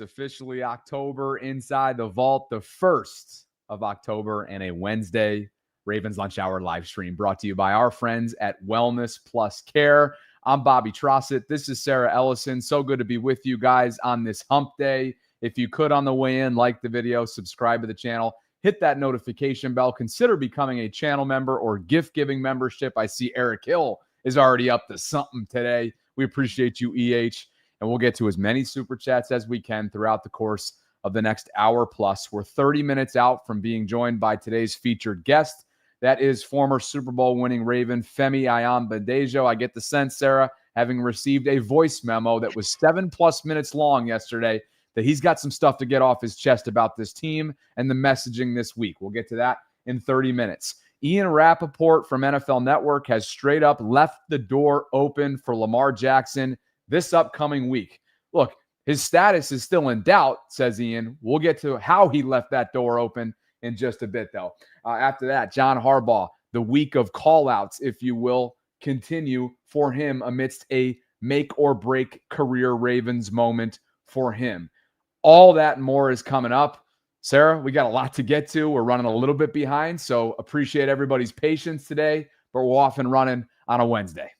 officially October inside the vault, the 1st of October, and a Wednesday Ravens Lunch Hour live stream brought to you by our friends at Wellness Plus Care. I'm Bobby Trossett. This is Sarah Ellison. So good to be with you guys on this hump day. If you could on the way in, like the video, subscribe to the channel, hit that notification bell, consider becoming a channel member or gift-giving membership. I see Eric Hill is already up to something today. We appreciate you, EH. And we'll get to as many super chats as we can throughout the course of the next hour plus. We're 30 minutes out from being joined by today's featured guest. That is former Super Bowl winning Raven Femi Ayanbadejo. I get the sense, Sarah, having received a voice memo that was 7+ minutes long yesterday, that he's got some stuff to get off his chest about this team and the messaging this week. We'll get to that in 30 minutes. Ian Rappaport from NFL Network has straight up left the door open for Lamar Jackson this upcoming week. Look, his status is still in doubt, says Ian. We'll get to how he left that door open in just a bit, though. After that, John Harbaugh, the week of call-outs, if you will, continue for him amidst a make-or-break career Ravens moment for him. All that and more is coming up. Sarah, we got a lot to get to. We're running a little bit behind, so appreciate everybody's patience today, but we're off and running on a Wednesday.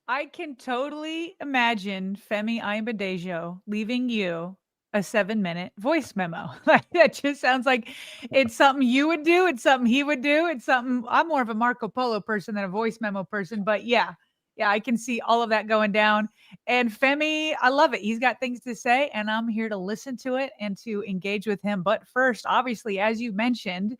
I can totally imagine Femi Ayanbadejo leaving you a 7-minute voice memo. That just sounds like it's something you would do. It's something he would do. It's something I'm more of a Marco Polo person than a voice memo person. But yeah, I can see all of that going down. And Femi, I love it. He's got things to say, and I'm here to listen to it and to engage with him. But first, obviously, as you mentioned,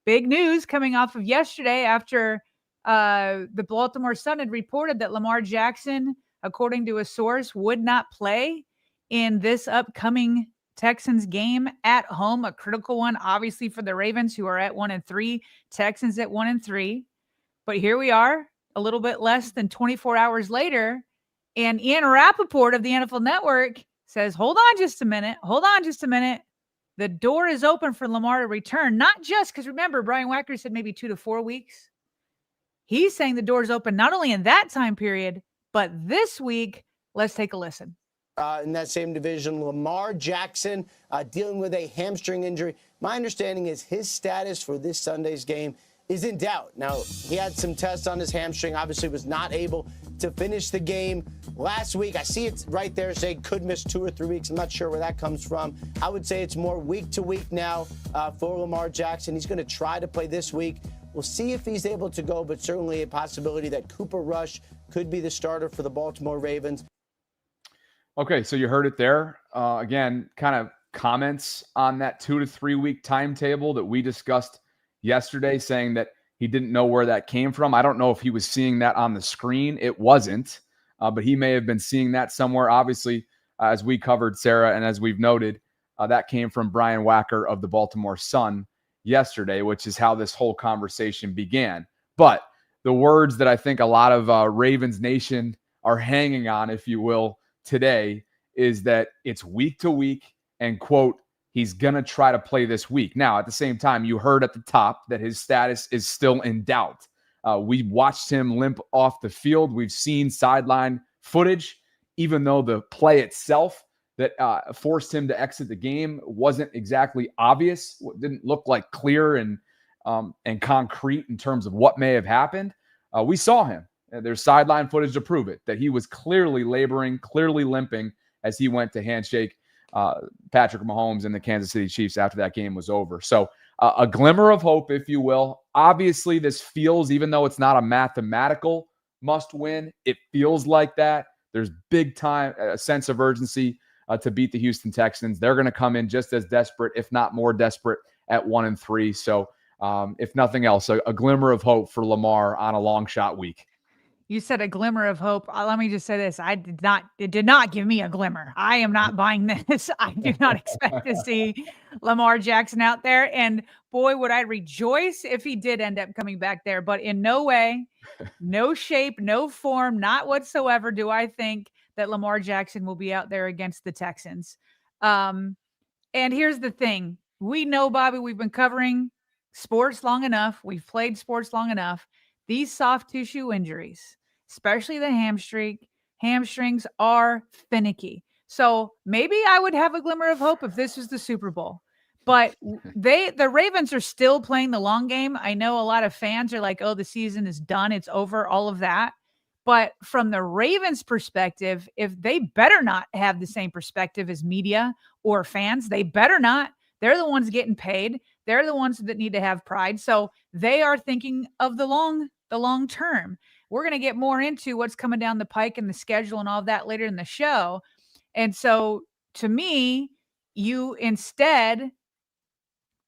big news coming off of yesterday after the Baltimore Sun had reported that Lamar Jackson, according to a source, would not play in this upcoming Texans game at home, a critical one, obviously, for the Ravens, who are at 1-3, Texans at 1-3. But here we are, a little bit less than 24 hours later, and Ian Rappaport of the NFL Network says, hold on just a minute. The door is open for Lamar to return, not just because, remember, Brian Wacker said maybe 2 to 4 weeks. He's saying the door's open not only in that time period, but this week. Let's take a listen. In that same division, Lamar Jackson dealing with a hamstring injury. My understanding is his status for this Sunday's game is in doubt. Now, he had some tests on his hamstring, obviously was not able to finish the game last week. I see it right there saying could miss 2 or 3 weeks. I'm not sure where that comes from. I would say it's more week to week now for Lamar Jackson. He's going to try to play this week. We'll see if he's able to go, but certainly a possibility that Cooper Rush could be the starter for the Baltimore Ravens. Okay, so you heard it there. Again, kind of comments on that 2 to 3 week timetable that we discussed yesterday, saying that he didn't know where that came from. I don't know if he was seeing that on the screen. It wasn't, but he may have been seeing that somewhere. Obviously, as we covered, Sarah, and as we've noted, that came from Brian Wacker of the Baltimore Sun yesterday, which is how this whole conversation began. But the words that I think a lot of Ravens Nation are hanging on, if you will, today is that it's week to week and, quote, he's going to try to play this week. Now, at the same time, you heard at the top that his status is still in doubt. We watched him limp off the field. We've seen sideline footage, even though the play itself that forced him to exit the game wasn't exactly obvious. It didn't look like clear and concrete in terms of what may have happened. We saw him. There's sideline footage to prove it, that he was clearly laboring, clearly limping as he went to handshake Patrick Mahomes and the Kansas City Chiefs after that game was over. So a glimmer of hope, if you will. Obviously, this feels, even though it's not a mathematical must win, it feels like that. There's big time, a sense of urgency to beat the Houston Texans. They're going to come in just as desperate, if not more desperate, at 1-3. So if nothing else, a glimmer of hope for Lamar on a long shot week. You said a glimmer of hope. Let me just say this. It did not give me a glimmer. I am not buying this. I do not expect to see Lamar Jackson out there. And boy, would I rejoice if he did end up coming back there. But in no way, no shape, no form, not whatsoever do I think that Lamar Jackson will be out there against the Texans. And here's the thing. We know, Bobby, we've been covering sports long enough. We've played sports long enough. These soft tissue injuries, especially the hamstrings, are finicky. So maybe I would have a glimmer of hope if this was the Super Bowl. But the Ravens are still playing the long game. I know a lot of fans are like, oh, the season is done. It's over, all of that. But from the Ravens' perspective, if they better not have the same perspective as media or fans, they better not. They're the ones getting paid. They're the ones that need to have pride. So they are thinking of the long term. We're going to get more into what's coming down the pike and the schedule and all of that later in the show. And so to me, you instead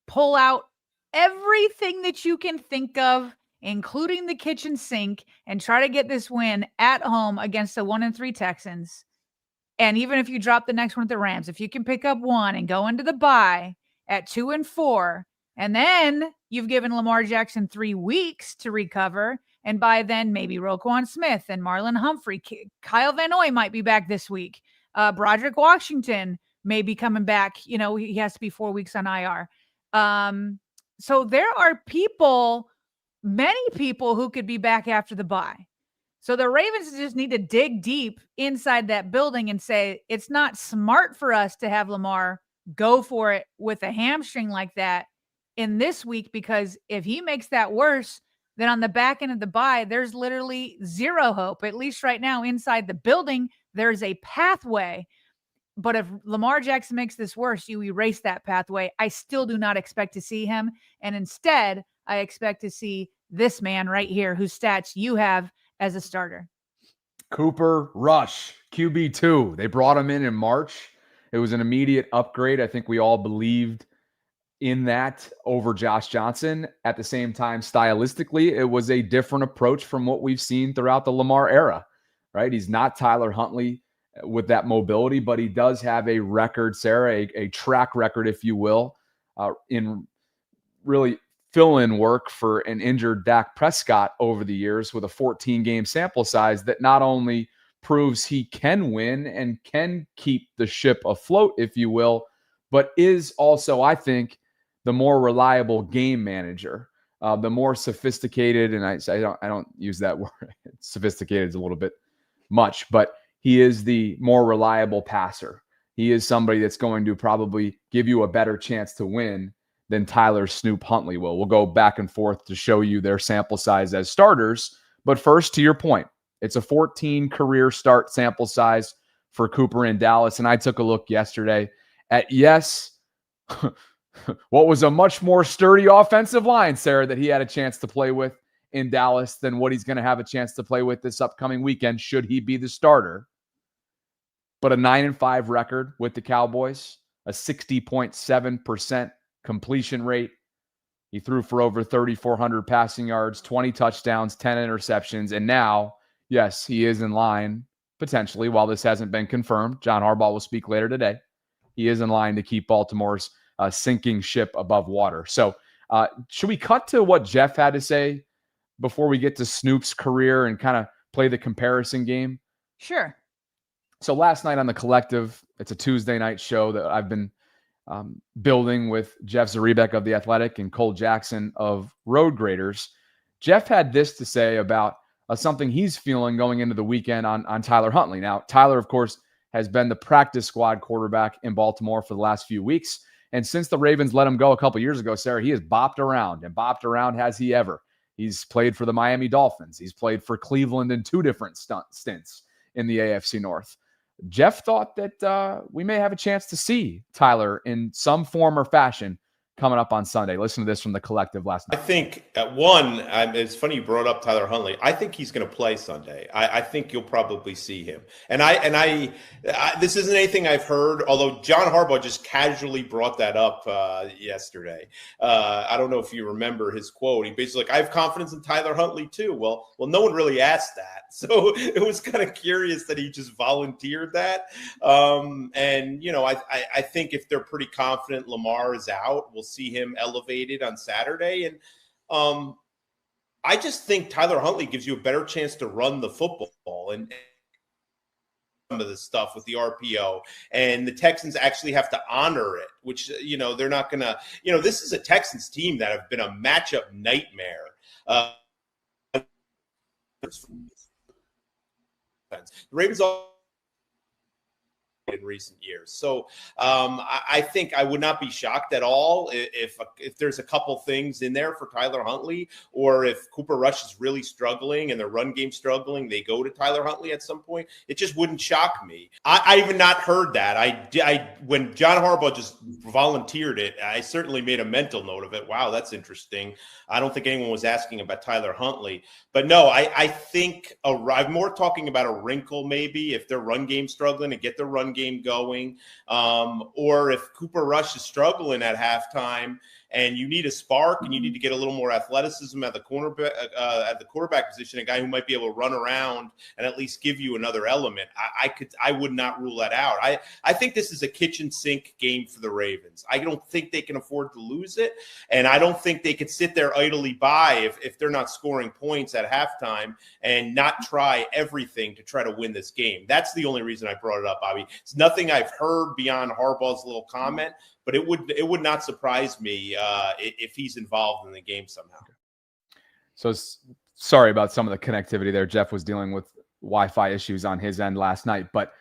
pull out everything that you can think of, including the kitchen sink, and try to get this win at home against the 1-3 Texans. And even if you drop the next one at the Rams, if you can pick up one and go into the bye at 2-4, and then you've given Lamar Jackson 3 weeks to recover. And by then, maybe Roquan Smith and Marlon Humphrey, Kyle Van Noy might be back this week. Broderick Washington may be coming back. He has to be 4 weeks on IR. So there are many people who could be back after the bye. So the Ravens just need to dig deep inside that building and say, it's not smart for us to have Lamar go for it with a hamstring like that in this week, because if he makes that worse, then on the back end of the bye, there's literally zero hope. At least right now inside the building, there's a pathway. But if Lamar Jackson makes this worse, you erase that pathway. I still do not expect to see him. And instead, I expect to see this man right here, whose stats you have as a starter. Cooper Rush, QB2. They brought him in March. It was an immediate upgrade. I think we all believed in that over Josh Johnson. At the same time, stylistically, it was a different approach from what we've seen throughout the Lamar era, right? He's not Tyler Huntley with that mobility, but he does have a record, Sarah, a track record, if you will, in really fill-in work for an injured Dak Prescott over the years with a 14-game sample size that not only proves he can win and can keep the ship afloat, if you will, but is also, I think, the more reliable game manager, the more sophisticated, and I don't use that word. Sophisticated is a little bit much, but he is the more reliable passer. He is somebody that's going to probably give you a better chance to win than Tyler Snoop Huntley will. We'll go back and forth to show you their sample size as starters. But first, to your point, it's a 14 career start sample size for Cooper in Dallas. And I took a look yesterday at, what was a much more sturdy offensive line, Sarah, that he had a chance to play with in Dallas than what he's going to have a chance to play with this upcoming weekend, should he be the starter. But a 9-5 record with the Cowboys, a 60.7% completion rate. He threw for over 3,400 passing yards, 20 touchdowns, 10 interceptions. And now, yes, he is in line, potentially, while this hasn't been confirmed. John Harbaugh will speak later today. He is in line to keep Baltimore's sinking ship above water. So should we cut to what Jeff had to say before we get to Snoop's career and kind of play the comparison game? Sure. So last night on The Collective, it's a Tuesday night show that I've been building with Jeff Zaribek of The Athletic and Cole Jackson of Road Graders. Jeff had this to say about something he's feeling going into the weekend on Tyler Huntley. Now, Tyler, of course, has been the practice squad quarterback in Baltimore for the last few weeks. And since the Ravens let him go a couple years ago, Sarah, he has bopped around, and bopped around has he ever. He's played for the Miami Dolphins. He's played for Cleveland in 2 different stints in the AFC North. Jeff thought that we may have a chance to see Tyler in some form or fashion coming up on Sunday. Listen to this from The Collective last night. I think, it's funny you brought up Tyler Huntley. I think he's going to play Sunday. I think you'll probably see him. And I this isn't anything I've heard, although John Harbaugh just casually brought that up yesterday. I don't know if you remember his quote. He basically like, I have confidence in Tyler Huntley too. Well, no one really asked that. So it was kind of curious that he just volunteered that. And, I think if they're pretty confident Lamar is out, we'll see him elevated on Saturday. And I just think Tyler Huntley gives you a better chance to run the football and some of the stuff with the RPO, and the Texans actually have to honor it, which, they're not going to, this is a Texans team that have been a matchup nightmare. The Ravens in recent years. So I think I would not be shocked at all if there's a couple things in there for Tyler Huntley, or if Cooper Rush is really struggling and their run game struggling, they go to Tyler Huntley at some point. It just wouldn't shock me. I even not heard that. When John Harbaugh just volunteered it, I certainly made a mental note of it. Wow, that's interesting. I don't think anyone was asking about Tyler Huntley. But no, I think I'm more talking about a wrinkle maybe if their run game struggling to get their run game going, or if Cooper Rush is struggling at halftime and you need a spark and you need to get a little more athleticism at the quarterback position, a guy who might be able to run around and at least give you another element. I would not rule that out. I think this is a kitchen sink game for the Ravens. I don't think they can afford to lose it, and I don't think they could sit there idly by if they're not scoring points at halftime and not try everything to try to win this game. That's the only reason I brought it up, Bobby. It's nothing I've heard beyond Harbaugh's little comment, but it would not surprise me if he's involved in the game somehow. So sorry about some of the connectivity there. Jeff was dealing with Wi-Fi issues on his end last night, but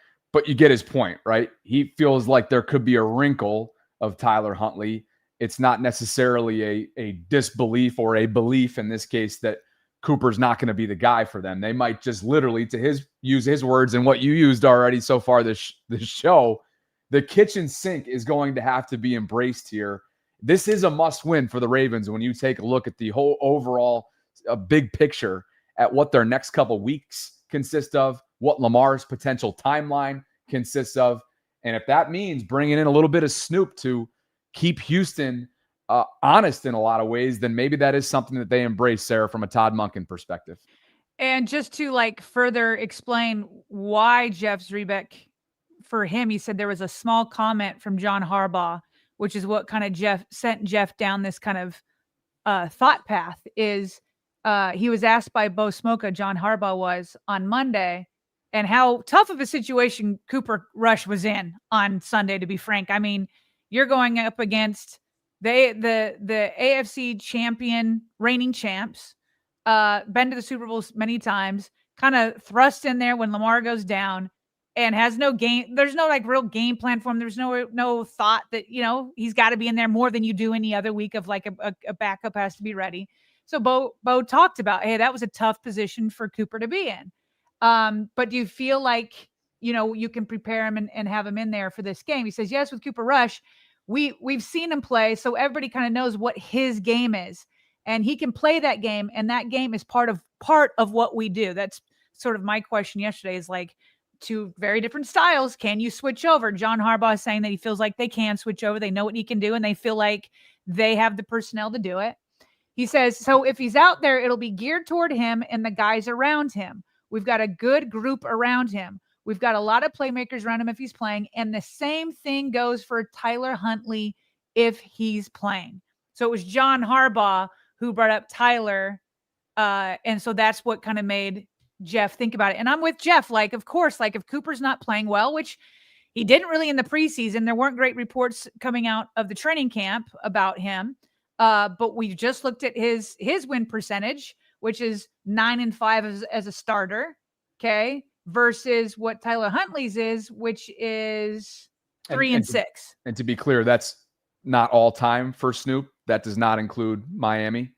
you get his point, right? He feels like there could be a wrinkle of Tyler Huntley. It's not necessarily a disbelief or a belief in this case that Cooper's not going to be the guy for them. They might just literally, use his words and what you used already so far this show, the kitchen sink is going to have to be embraced here. This is a must-win for the Ravens when you take a look at the whole overall big picture at what their next couple weeks consist of, what Lamar's potential timeline consists of. And if that means bringing in a little bit of Snoop to keep Houston honest in a lot of ways, then maybe that is something that they embrace, Sarah, from a Todd Monken perspective. And just to further explain why Jeff Zrebiec, for him, he said there was a small comment from John Harbaugh, which is what kind of sent Jeff down this kind of thought path. Is he was asked by Bo Smoka, John Harbaugh was, on Monday, and how tough of a situation Cooper Rush was in on Sunday, to be frank. I mean, you're going up against the AFC champion, reigning champs, been to the Super Bowl many times, kind of thrust in there when Lamar goes down and has no game. There's no real game plan for him. There's no thought that, he's got to be in there more than you do any other week of a backup has to be ready. So Bo talked about, hey, that was a tough position for Cooper to be in. But do you feel like, you can prepare him and have him in there for this game? He says, yes, with Cooper Rush, we've seen him play. So everybody kind of knows what his game is, and he can play that game. And that game is part of what we do. That's sort of my question yesterday, is two very different styles. Can you switch over? John Harbaugh is saying that he feels like they can switch over. They know what he can do, and they feel like they have the personnel to do it. He says, so if he's out there, it'll be geared toward him and the guys around him. We've got a good group around him. We've got a lot of playmakers around him if he's playing. And the same thing goes for Tyler Huntley if he's playing. So it was John Harbaugh who brought up Tyler. And so that's what kind of made Jeff think about it. And I'm with Jeff. Of course, if Cooper's not playing well, which he didn't really in the preseason, there weren't great reports coming out of the training camp about him. But we just looked at his win percentage, which is 9-5 as a starter. Okay. Versus what Tyler Huntley's is, which is 3-6. And to be clear, that's not all time for Snoop. That does not include Miami.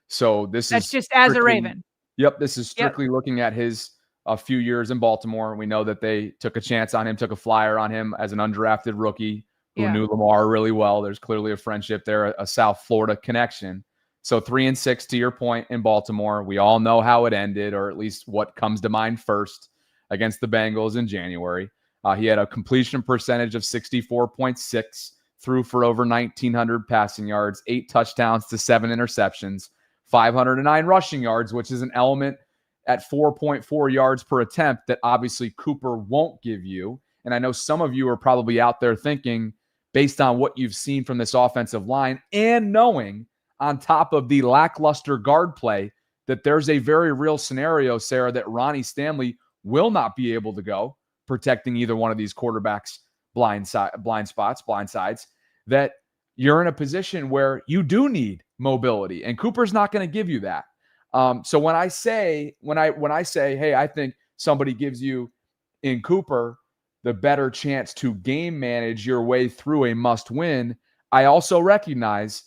So that's just as a Raven. Yep. This is strictly looking at his a few years in Baltimore. We know that they took a chance on him, took a flyer on him as an undrafted rookie who knew Lamar really well. There's clearly a friendship there, a South Florida connection. So 3-6 to your point in Baltimore. We all know how it ended, or at least what comes to mind first, against the Bengals in January. He had a completion percentage of 64.6, threw for over 1,900 passing yards, 8 touchdowns to 7 interceptions, 509 rushing yards, which is an element at 4.4 yards per attempt that obviously Cooper won't give you. And I know some of you are probably out there thinking, based on what you've seen from this offensive line and knowing on top of the lackluster guard play that there's a very real scenario, Sarah, that Ronnie Stanley will not be able to go protecting either one of these quarterbacks' blind sides, that you're in a position where you do need mobility, and Cooper's not going to give you that. So when I say, hey, I think somebody gives you in Cooper the better chance to game manage your way through a must-win. I also recognize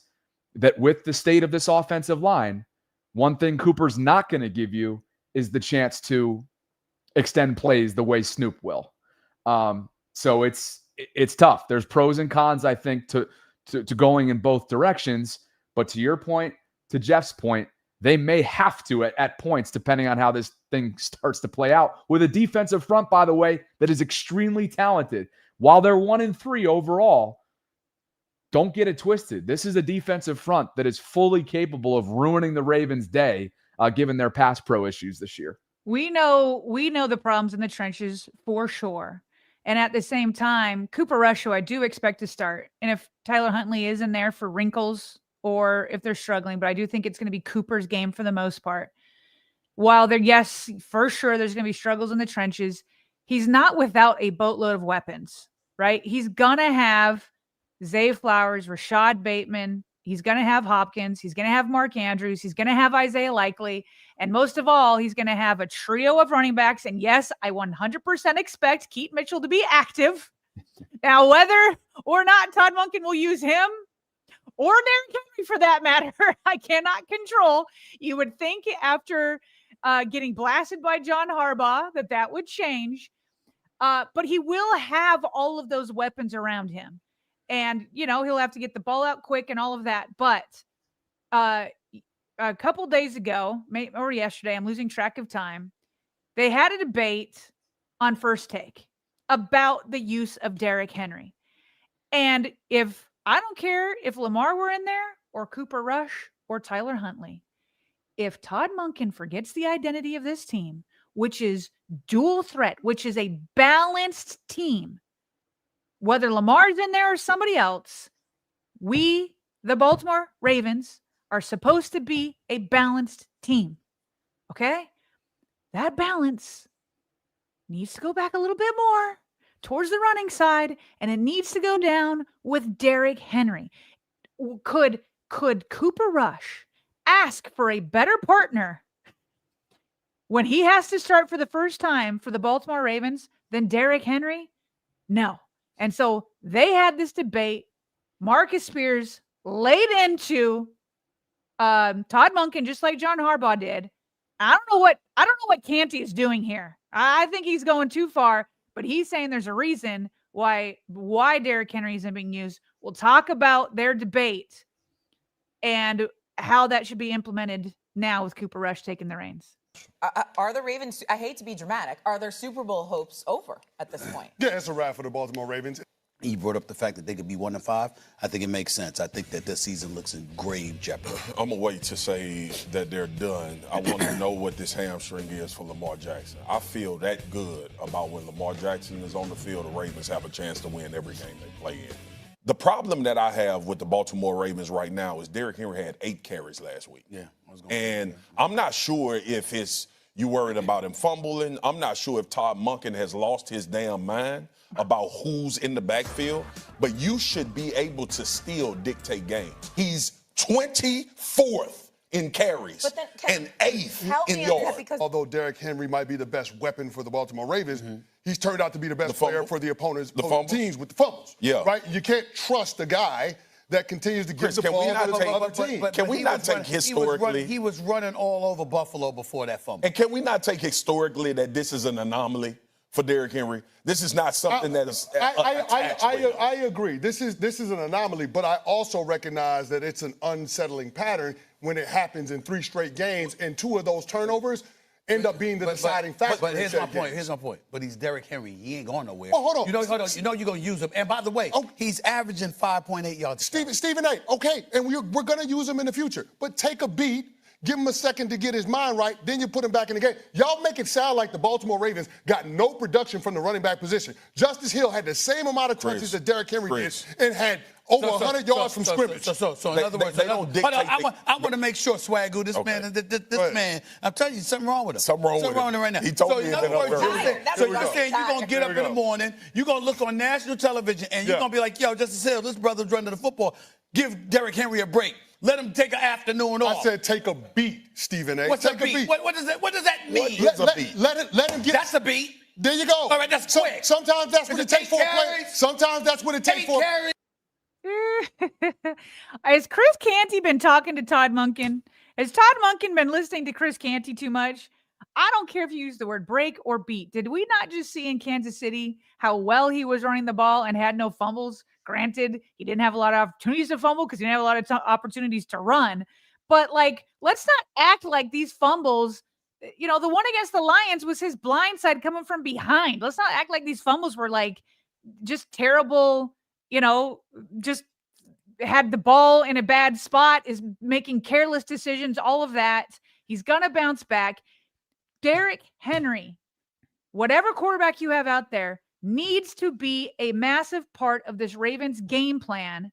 that with the state of this offensive line, one thing Cooper's not going to give you is the chance to extend plays the way Snoop will. So it's tough. There's pros and cons, I think, to going in both directions. But to your point, to Jeff's point, they may have to at points, depending on how this thing starts to play out, with a defensive front, by the way, that is extremely talented. While they're 1-3 overall, don't get it twisted. This is a defensive front that is fully capable of ruining the Ravens' day, given their pass pro issues this year. We know the problems in the trenches for sure. And at the same time, Cooper Rush, who I do expect to start, and if Tyler Huntley is in there for wrinkles or if they're struggling, but I do think it's going to be Cooper's game for the most part. While yes, for sure, there's going to be struggles in the trenches, he's not without a boatload of weapons, right? He's going to have Zay Flowers, Rashad Bateman. He's going to have Hopkins. He's going to have Mark Andrews. He's going to have Isaiah Likely. And most of all, he's going to have a trio of running backs. And yes, I 100% expect Keaton Mitchell to be active. Now, whether or not Todd Monken will use him or Derrick Henry for that matter, I cannot control. You would think after getting blasted by John Harbaugh that would change. But he will have all of those weapons around him. And, he'll have to get the ball out quick and all of that. But a couple days ago, or yesterday, I'm losing track of time, they had a debate on First Take about the use of Derrick Henry. And I don't care if Lamar were in there or Cooper Rush or Tyler Huntley, if Todd Monken forgets the identity of this team, which is dual threat, which is a balanced team, whether Lamar's in there or somebody else, we, the Baltimore Ravens, are supposed to be a balanced team. Okay? That balance needs to go back a little bit more towards the running side, and it needs to go down with Derrick Henry. Could Cooper Rush ask for a better partner when he has to start for the first time for the Baltimore Ravens than Derrick Henry? No. And so they had this debate. Marcus Spears laid into Todd Monken just like John Harbaugh did. I don't know what Canty is doing here. I think he's going too far, but he's saying there's a reason why Derrick Henry isn't being used. We'll talk about their debate and how that should be implemented now with Cooper Rush taking the reins. Are the Ravens, I hate to be dramatic, are their Super Bowl hopes over at this point? Yeah, it's a wrap for the Baltimore Ravens. He brought up the fact that they could be 1-5. I think it makes sense. I think that this season looks in grave jeopardy. I'm going to wait to say that they're done. I want to know what this hamstring is for Lamar Jackson. I feel that good about when Lamar Jackson is on the field, the Ravens have a chance to win every game they play in. The problem that I have with the Baltimore Ravens right now is Derrick Henry had 8 carries last week. Yeah. I'm not sure if you worried about him fumbling. I'm not sure if Todd Monken has lost his damn mind about who's in the backfield, but you should be able to still dictate games. He's 24th in carries and 8th in yards. Although Derrick Henry might be the best weapon for the Baltimore Ravens, he's turned out to be the best player for the opponent's teams with the fumbles. Yeah. Right? You can't trust a guy that continues to give the ball to the other team. Can we not take historically? He was running all over Buffalo before that fumble. And can we not take historically that this is an anomaly for Derrick Henry? This is not something that is. I agree. This is an anomaly, but I also recognize that it's an unsettling pattern when it happens in 3 straight games, and 2 of those turnovers end up being the deciding factor. But here's my point. But he's Derrick Henry. He ain't going nowhere. Oh, hold on. You know you're going to use him. And by the way, he's averaging 5.8 yards. Stephen A., okay, and we're going to use him in the future. But take a beat, give him a second to get his mind right, then you put him back in the game. Y'all make it sound like the Baltimore Ravens got no production from the running back position. Justice Hill had the same amount of touches that Derrick Henry did and had over 100 yards from scrimmage. So in other words, they don't dictate. I want to make sure, Swagoo, this man, I'm telling you, something wrong with him. Something wrong with him right now. He told me in other words, you're saying you're going to get up in the morning, you're going to look on national television, and you're going to be like, yo, Justice Hill, this brother's running the football. Give Derrick Henry a break. Let him take an afternoon off. I said take a beat, Stephen A. What's a beat? What does that mean? Let him get. That's a beat. There you go. All right, that's quick. Sometimes that's what it takes for a play. Sometimes that's what it takes for. Has Chris Canty been talking to Todd Monken? Has Todd Monken been listening to Chris Canty too much? I don't care if you use the word break or beat. Did we not just see in Kansas City how well he was running the ball and had no fumbles? Granted, he didn't have a lot of opportunities to fumble because he didn't have a lot of opportunities to run. But, like, let's not act like these fumbles, you know, the one against the Lions was his blind side coming from behind. Let's not act like these fumbles were, like, just terrible, you know, just had the ball in a bad spot, is making careless decisions, all of that. He's going to bounce back. Derrick Henry, whatever quarterback you have out there, needs to be a massive part of this Ravens game plan.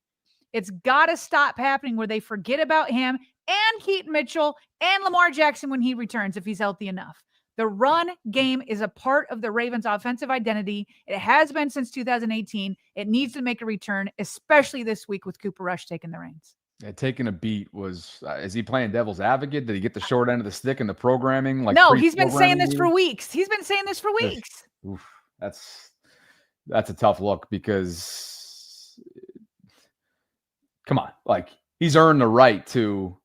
It's got to stop happening where they forget about him and Keaton Mitchell and Lamar Jackson when he returns, if he's healthy enough. The run game is a part of the Ravens' offensive identity. It has been since 2018. It needs to make a return, especially this week with Cooper Rush taking the reins. Yeah, taking a beat was, is he playing devil's advocate? Did he get the short end of the stick in the programming? Like, no, he's been saying this for weeks. He's been saying this for weeks. Oof, that's a tough look because, come on, like, he's earned the right to,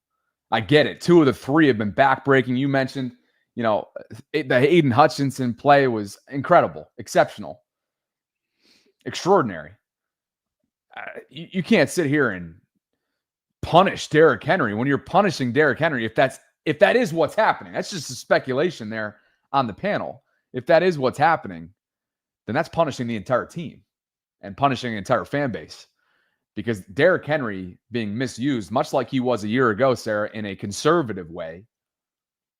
I get it. 2 of the 3 have been backbreaking. You mentioned, you know, the Aiden Hutchinson play was incredible, exceptional, extraordinary. You can't sit here and punish Derrick Henry when you're punishing Derrick Henry. If that is what's happening, that's just a speculation there on the panel. If that is what's happening, then that's punishing the entire team and punishing the entire fan base, because Derrick Henry being misused, much like he was a year ago, Sarah, in a conservative way.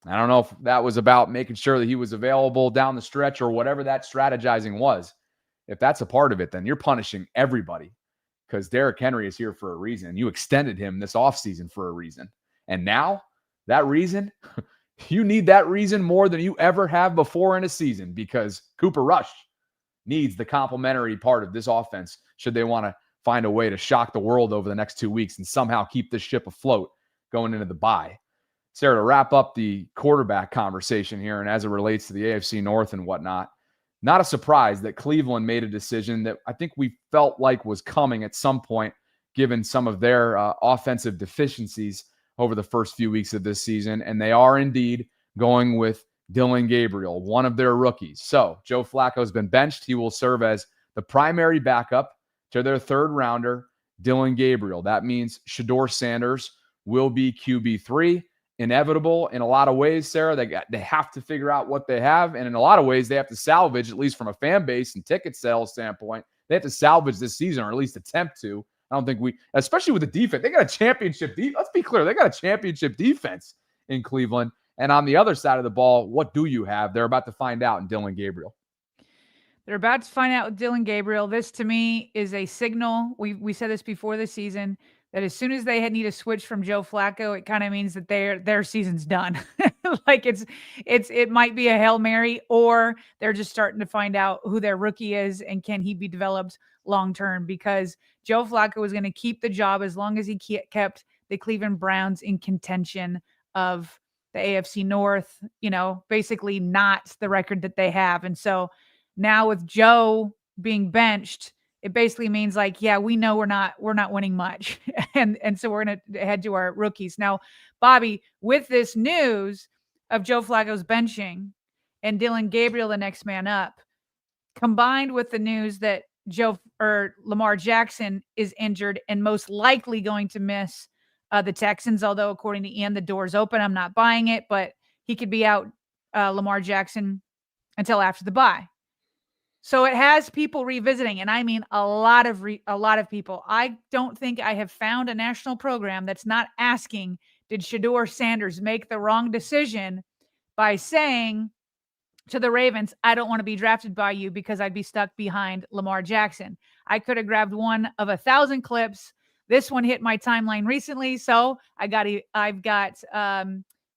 I don't know if that was about making sure that he was available down the stretch or whatever that strategizing was. If that's a part of it, then you're punishing everybody, because Derrick Henry is here for a reason. You extended him this offseason for a reason. And now that reason, you need that reason more than you ever have before in a season, because Cooper Rush needs the complementary part of this offense should they want to find a way to shock the world over the next 2 weeks and somehow keep this ship afloat going into the bye. Sarah, to wrap up the quarterback conversation here, and as it relates to the AFC North and whatnot, not a surprise that Cleveland made a decision that I think we felt like was coming at some point, given some of their offensive deficiencies over the first few weeks of this season. And they are indeed going with Dillon Gabriel, one of their rookies. So Joe Flacco has been benched. He will serve as the primary backup to their 3rd rounder, Dillon Gabriel. That means Shedeur Sanders will be QB3. Inevitable in a lot of ways, Sarah. They have to figure out what they have, and in a lot of ways, they have to salvage, at least from a fan base and ticket sales standpoint. They have to salvage this season, or at least attempt to. I don't think especially with the defense, they got a championship defense. Let's be clear, they got a championship defense in Cleveland. And on the other side of the ball, what do you have? They're about to find out in Dillon Gabriel. They're about to find out with Dillon Gabriel. This, to me, is a signal. We said this before the season, that as soon as they need a switch from Joe Flacco, it kind of means that their season's done. Like it might be a Hail Mary, or they're just starting to find out who their rookie is and can he be developed long-term, because Joe Flacco was going to keep the job as long as he kept the Cleveland Browns in contention of the AFC North, you know, basically not the record that they have. And so now with Joe being benched, it basically means like, yeah, we know we're not winning much. and so we're going to head to our rookies. Now, Bobby, with this news of Joe Flacco's benching and Dillon Gabriel, the next man up, combined with the news that Lamar Jackson is injured and most likely going to miss the Texans, although according to Ian, the door's open. I'm not buying it, but he could be out, Lamar Jackson, until after the bye. So it has people revisiting, and I mean a lot of people. I don't think I have found a national program that's not asking, did Shedeur Sanders make the wrong decision by saying to the Ravens, I don't want to be drafted by you because I'd be stuck behind Lamar Jackson. I could have grabbed one of 1,000 clips. This one hit my timeline recently, so I've got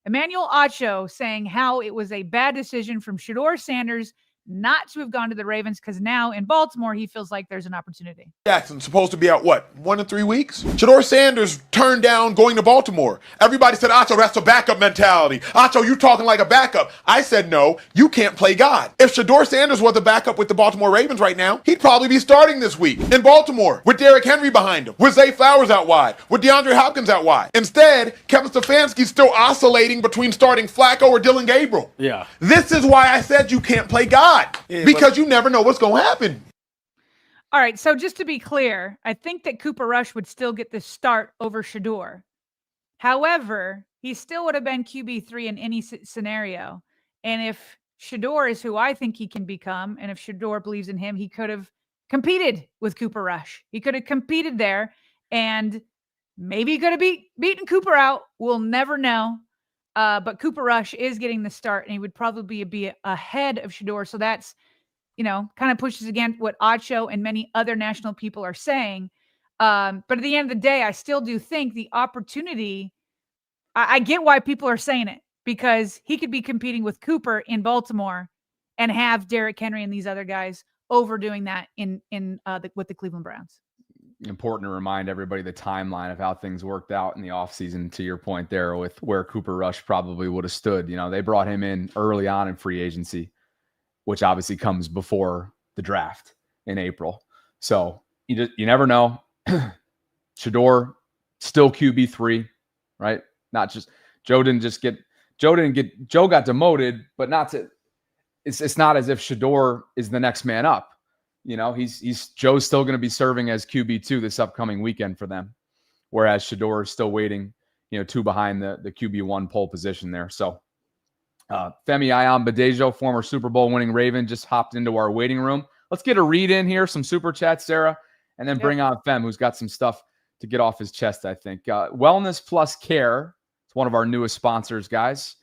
Emmanuel Acho saying how it was a bad decision from Shedeur Sanders not to have gone to the Ravens because now in Baltimore, he feels like there's an opportunity. Jackson supposed to be out, 1 to 3 weeks? Shador Sanders turned down going to Baltimore. Everybody said, Acho, that's a backup mentality. Acho, you talking like a backup. I said, no, you can't play God. If Shador Sanders was a backup with the Baltimore Ravens right now, he'd probably be starting this week in Baltimore with Derrick Henry behind him, with Zay Flowers out wide, with DeAndre Hopkins out wide. Instead, Kevin Stefanski's still oscillating between starting Flacco or Dylan Gabriel. Yeah. This is why I said you can't play God, because you never know what's going to happen. All right, so just to be clear, I think that Cooper Rush would still get the start over Shador. However, he still would have been QB3 in any scenario. And if Shador is who I think he can become, and if Shador believes in him, he could have competed with Cooper Rush. He could have competed there, and maybe he could have beaten Cooper out. We'll never know. But Cooper Rush is getting the start, and he would probably be ahead of Shador. So that's, kind of pushes against what Acho and many other national people are saying. But at the end of the day, I still do think the opportunity, I get why people are saying it, because he could be competing with Cooper in Baltimore and have Derrick Henry and these other guys overdoing that with the Cleveland Browns. Important to remind everybody the timeline of how things worked out in the offseason, to your point there, with where Cooper Rush probably would have stood. They brought him in early on in free agency, which obviously comes before the draft in April. So you never know. Shador still QB3, right? Not just Joe got demoted, but not to. It's not as if Shador is the next man up. Joe's still going to be serving as QB2 this upcoming weekend for them, whereas Shador is still waiting, 2 behind the QB1 pole position there. So Femi Ayanbadejo, former Super Bowl winning Raven, just hopped into our waiting room. Let's get a read in here, some super chats, Sarah, and then bring on Fem, who's got some stuff to get off his chest, I think. Wellness Plus Care, it's one of our newest sponsors, guys.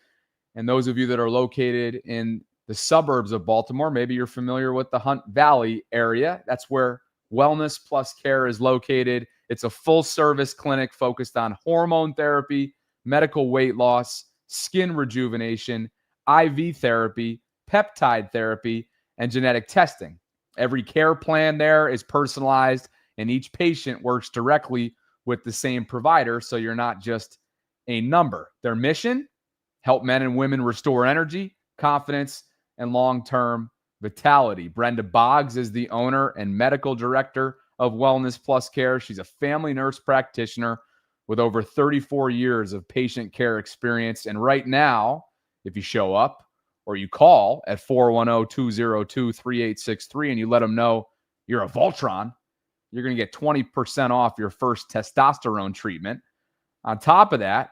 And those of you that are located in the suburbs of Baltimore, maybe you're familiar with the Hunt Valley area. That's where Wellness Plus Care is located. It's a full-service clinic focused on hormone therapy, medical weight loss, skin rejuvenation, IV therapy, peptide therapy, and genetic testing. Every care plan there is personalized, and each patient works directly with the same provider, so you're not just a number. Their mission: help men and women restore energy, confidence, and long-term vitality. Brenda Boggs is the owner and medical director of Wellness Plus Care. She's a family nurse practitioner with over 34 years of patient care experience. And right now, if you show up or you call at 410-202-3863 and you let them know you're a VAULTRON, you're going to get 20% off your first testosterone treatment. On top of that,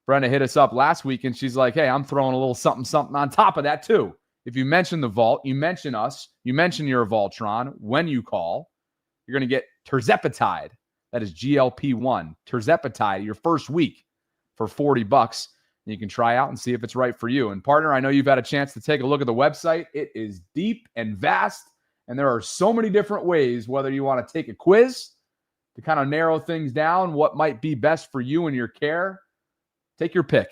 Brenda hit us up last week and she's like, hey, I'm throwing a little something on top of that too. If you mention the Vault, you mention us, you mention you're a VAULTRON when you call, you're going to get Tirzepatide. That is GLP-1. Tirzepatide, your first week for $40. And you can try out and see if it's right for you. And partner, I know you've had a chance to take a look at the website. It is deep and vast, and there are so many different ways, whether you want to take a quiz to kind of narrow things down, what might be best for you and your care. Take your pick.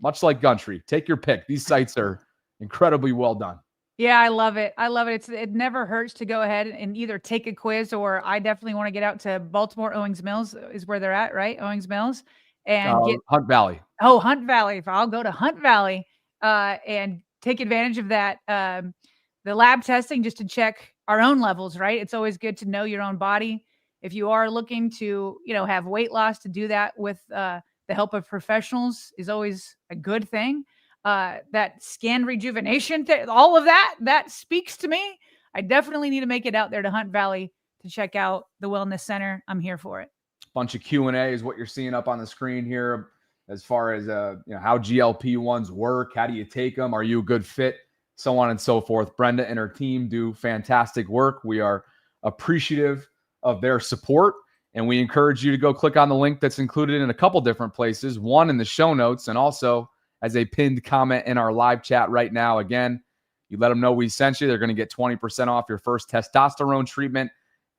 Much like Gumtree, take your pick. These sites are incredibly well done. Yeah, I love it. I love it. It never hurts to go ahead and either take a quiz, or I definitely want to get out to Baltimore. Owings Mills is where they're at, right? Owings Mills. And get Hunt Valley. Oh, Hunt Valley. If I'll go to Hunt Valley and take advantage of that, the lab testing, just to check our own levels, right? It's always good to know your own body. If you are looking to, have weight loss, to do that with the help of professionals is always a good thing. That skin rejuvenation, all of that speaks to me. I definitely need to make it out there to Hunt Valley to check out the Wellness Center. I'm here for it. Bunch of Q&A is what you're seeing up on the screen here, as far as how GLP-1s work, how do you take them, are you a good fit, so on and so forth. Brenda and her team do fantastic work. We are appreciative of their support, and we encourage you to go click on the link that's included in a couple different places, one in the show notes and also as a pinned comment in our live chat right now. Again, you let them know we sent you, they're going to get 20% off your first testosterone treatment.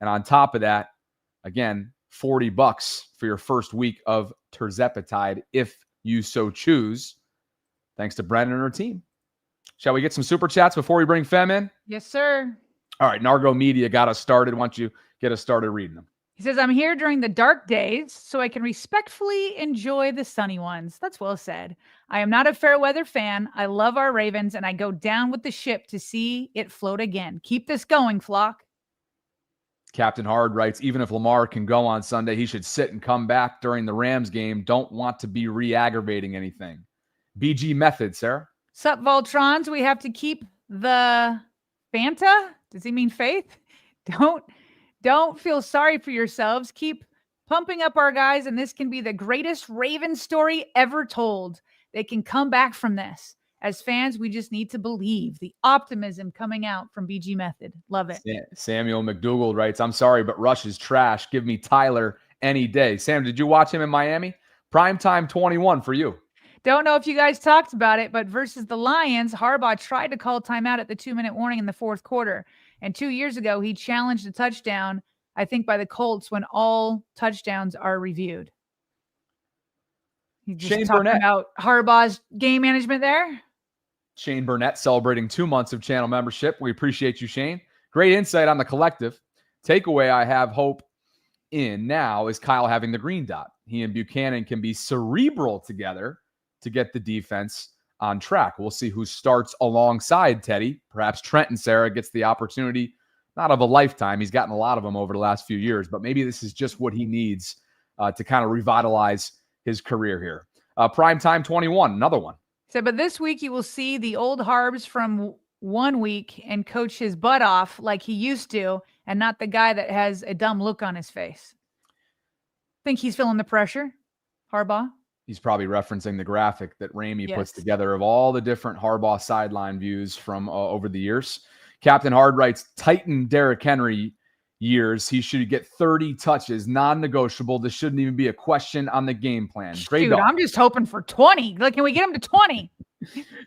And on top of that, again, $40 for your first week of Tirzepatide if you so choose. Thanks to Brenda and her team. Shall we get some super chats before we bring Fem in? Yes, sir. All right, Nargo Media got us started. Why don't you get us started reading them? He says, I'm here during the dark days so I can respectfully enjoy the sunny ones. That's well said. I am not a fair weather fan. I love our Ravens, and I go down with the ship to see it float again. Keep this going, flock. Captain Hard writes, even if Lamar can go on Sunday, he should sit and come back during the Rams game. Don't want to be re-aggravating anything. BG method, Sarah. Sup, Voltrons? We have to keep the Fanta? Does he mean faith? Don't feel sorry for yourselves. Keep pumping up our guys, and this can be the greatest Ravens story ever told. They can come back from this. As fans, we just need to believe the optimism coming out from BG Method. Love it. Samuel McDougall writes, I'm sorry, but Rush is trash. Give me Tyler any day. Sam, did you watch him in Miami? Primetime 21 for you. Don't know if you guys talked about it, but versus the Lions, Harbaugh tried to call timeout at the 2-minute warning in the fourth quarter. And 2 years ago, he challenged a touchdown, I think, by the Colts when all touchdowns are reviewed. He's just Shane talking Burnett. about Harbaugh's game management there. Shane Burnett celebrating 2 months of channel membership. We appreciate you, Shane. Great insight on the collective. Takeaway I have hope in now is Kyle having the green dot. He and Buchanan can be cerebral together to get the defense on track. We'll see who starts alongside Teddy. Perhaps Trent and Sarah gets the opportunity, not of a lifetime. He's gotten a lot of them over the last few years, but maybe this is just what he needs to kind of revitalize his career here. Primetime 21, another one. So, but this week you will see the old Harbs from 1 week and coach his butt off like he used to, and not the guy that has a dumb look on his face. Think he's feeling the pressure, Harbaugh? He's probably referencing the graphic that Ramey puts Yes. together of all the different Harbaugh sideline views from over the years. Captain Hard writes, Titan Derrick Henry years. He should get 30 touches, non-negotiable. This shouldn't even be a question on the game plan. Dude, I'm just hoping for 20. Like, can we get him to 20?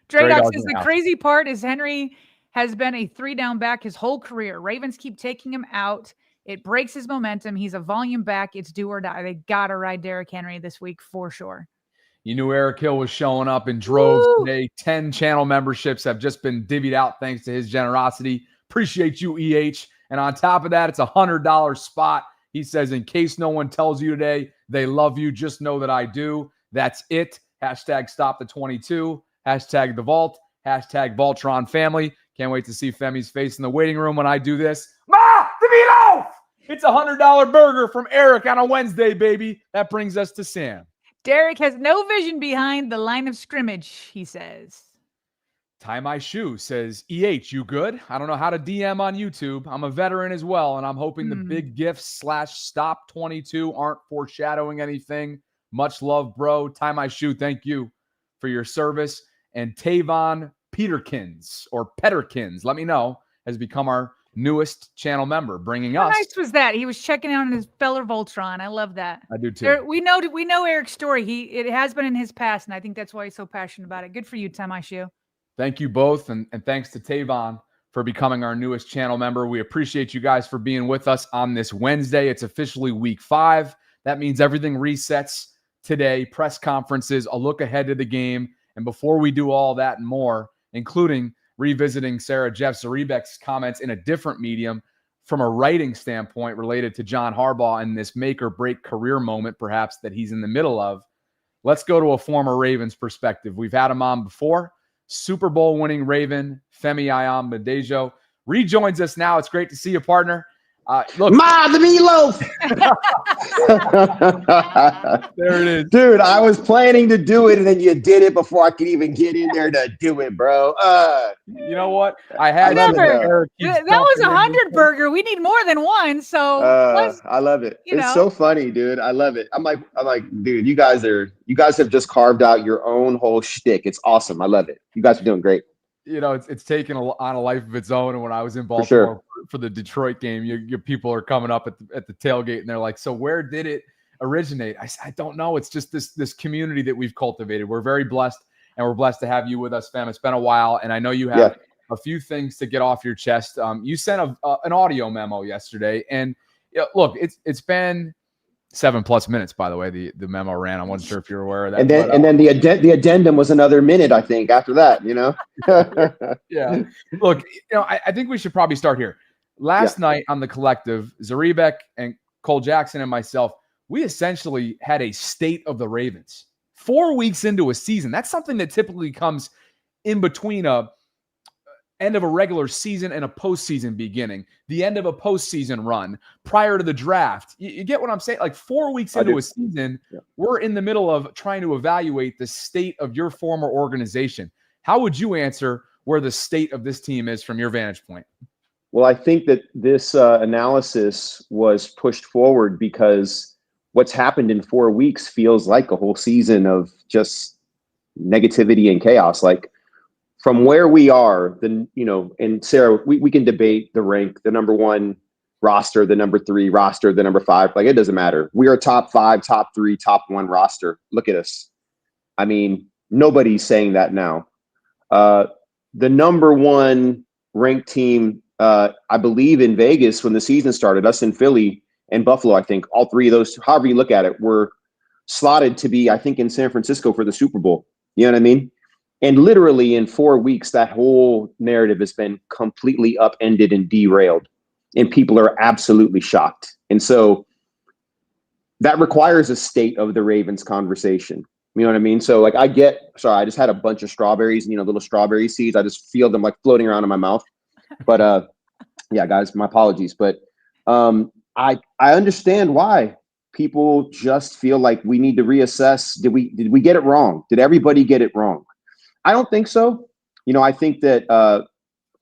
Dre Dog says the crazy part is Henry has been a 3-down back his whole career. Ravens keep taking him out. It breaks his momentum. He's a volume back. It's do or die. They got to ride Derrick Henry this week for sure. You knew Eric Hill was showing up in droves today. 10 channel memberships have just been divvied out thanks to his generosity. Appreciate you, EH. And on top of that, it's a $100 spot. He says, in case no one tells you today, they love you. Just know that I do. That's it. Hashtag stop the 22. Hashtag the vault. Hashtag VAULTRON family. Can't wait to see Femi's face in the waiting room when I do this. Ma, the meatloaf! It's a $100 burger from Eric on a Wednesday, baby. That brings us to Sam. Derrick has no vision behind the line of scrimmage, he says. Tie My Shoe says, EH, you good? I don't know how to DM on YouTube. I'm a veteran as well, and I'm hoping the big gifts / stop 22 aren't foreshadowing anything. Much love, bro. Tie My Shoe, thank you for your service. And Tavon Peterkins, or Petterkins, let me know, has become our newest channel member, bringing How us. nice was that? He was checking out his fellow Voltron. I love that. I do too. We know Eric's story. It has been in his past, and I think that's why he's so passionate about it. Good for you, Tie My Shoe. Thank you both, and thanks to Tavon for becoming our newest channel member. We appreciate you guys for being with us on this Wednesday. It's officially week 5. That means everything resets today, press conferences, a look ahead to the game. And before we do all that and more, including revisiting Sarah Jeff Zaribek's comments in a different medium from a writing standpoint related to John Harbaugh and this make or break career moment, perhaps, that he's in the middle of, let's go to a former Ravens perspective. We've had him on before. Super Bowl winning Raven, Femi Ayanbadejo, rejoins us now. It's great to see you, partner. Look, Ma, the meatloaf. There it is. Dude, I was planning to do it, and then you did it before I could even get in there to do it, bro. You know what? I had That was a 100 burger. We need more than one. So I love it. You know. It's so funny, dude. I love it. I'm like, dude, you guys have just carved out your own whole shtick. It's awesome. I love it. You guys are doing great. You know, it's taken on a life of its own. And when I was in Baltimore for the Detroit game, your people are coming up at the tailgate, and they're like, "So where did it originate?" I don't know. It's just this community that we've cultivated. We're very blessed, and we're blessed to have you with us, fam. It's been a while, and I know you have a few things to get off your chest. You sent an audio memo yesterday, and look, it's been 7+ minutes, by the way, the memo ran. I wasn't sure if you're aware of that. And then the addendum was another minute, I think, after that, Yeah. Look, I think we should probably start here. Last night on the collective, Zaribek and Cole Jackson and myself, we essentially had a state of the Ravens 4 weeks into a season. That's something that typically comes in between a end of a regular season and a postseason beginning, the end of a postseason run prior to the draft. You get what I'm saying? Like 4 weeks into a season, we're in the middle of trying to evaluate the state of your former organization. How would you answer where the state of this team is from your vantage point? Well, I think that this analysis was pushed forward because what's happened in 4 weeks feels like a whole season of just negativity and chaos. Like, from where we are, and Sarah, we can debate the rank, the number 1 roster, the number 3 roster, the number 5. Like, it doesn't matter. We are top 5, top 3, top 1 roster. Look at us. I mean, nobody's saying that now. The number 1 ranked team, I believe in Vegas when the season started, us in Philly and Buffalo, I think all 3 of those, however you look at it, were slotted to be, I think, in San Francisco for the Super Bowl. You know what I mean? And literally in 4 weeks, that whole narrative has been completely upended and derailed. And people are absolutely shocked. And so that requires a state of the Ravens conversation. You know what I mean? So like I just had a bunch of strawberries and, little strawberry seeds. I just feel them like floating around in my mouth. But yeah, guys, my apologies. But I understand why people just feel like we need to reassess. Did we get it wrong? Did everybody get it wrong? I don't think so. I think that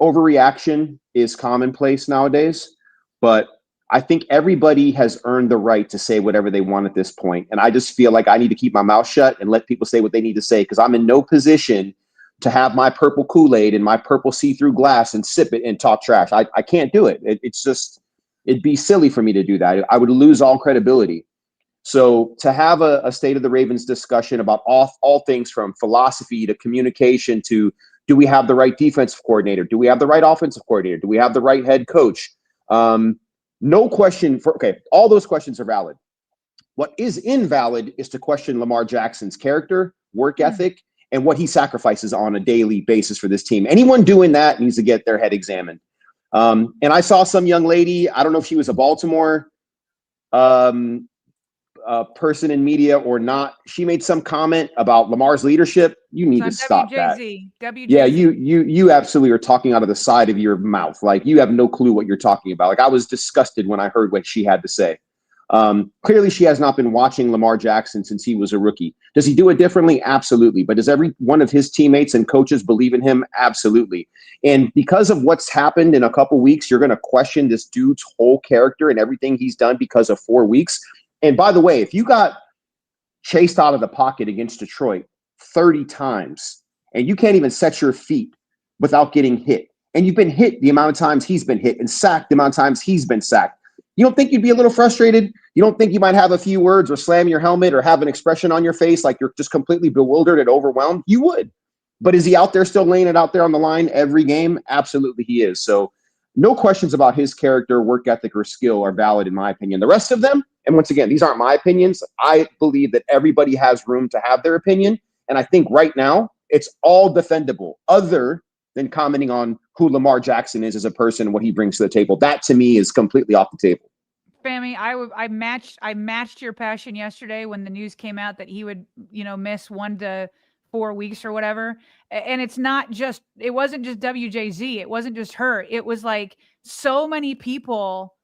overreaction is commonplace nowadays, but I think everybody has earned the right to say whatever they want at this point. And I just feel like I need to keep my mouth shut and let people say what they need to say, because I'm in no position to have my purple Kool-Aid and my purple see-through glass and sip it and talk trash. I can't do it. It'd be silly for me to do that. I would lose all credibility. So to have a State of the Ravens discussion about all things from philosophy to communication to, do we have the right defensive coordinator? Do we have the right offensive coordinator? Do we have the right head coach? No question all those questions are valid. What is invalid is to question Lamar Jackson's character, work ethic, and what he sacrifices on a daily basis for this team. Anyone doing that needs to get their head examined. And I saw some young lady, I don't know if she was a Baltimore person in media or not. She made some comment about Lamar's leadership. You need to stop that. Yeah, you absolutely are talking out of the side of your mouth. Like, you have no clue what you're talking about. Like, I was disgusted when I heard what she had to say. Clearly, she has not been watching Lamar Jackson since he was a rookie. Does he do it differently? Absolutely. But does every one of his teammates and coaches believe in him? Absolutely. And because of what's happened in a couple weeks, you're going to question this dude's whole character and everything he's done because of 4 weeks. And by the way, if you got chased out of the pocket against Detroit 30 times and you can't even set your feet without getting hit, and you've been hit the amount of times he's been hit and sacked the amount of times he's been sacked, you don't think you'd be a little frustrated? You don't think you might have a few words or slam your helmet or have an expression on your face like you're just completely bewildered and overwhelmed? You would. But is he out there still laying it out there on the line every game? Absolutely he is. So no questions about his character, work ethic, or skill are valid in my opinion. The rest of them, and once again, these aren't my opinions. I believe that everybody has room to have their opinion. And I think right now it's all defendable other than commenting on who Lamar Jackson is as a person and what he brings to the table. That to me is completely off the table. Femi, I matched your passion yesterday when the news came out that he would, miss 1 to 4 weeks or whatever. And it wasn't just WJZ. It wasn't just her. It was like so many people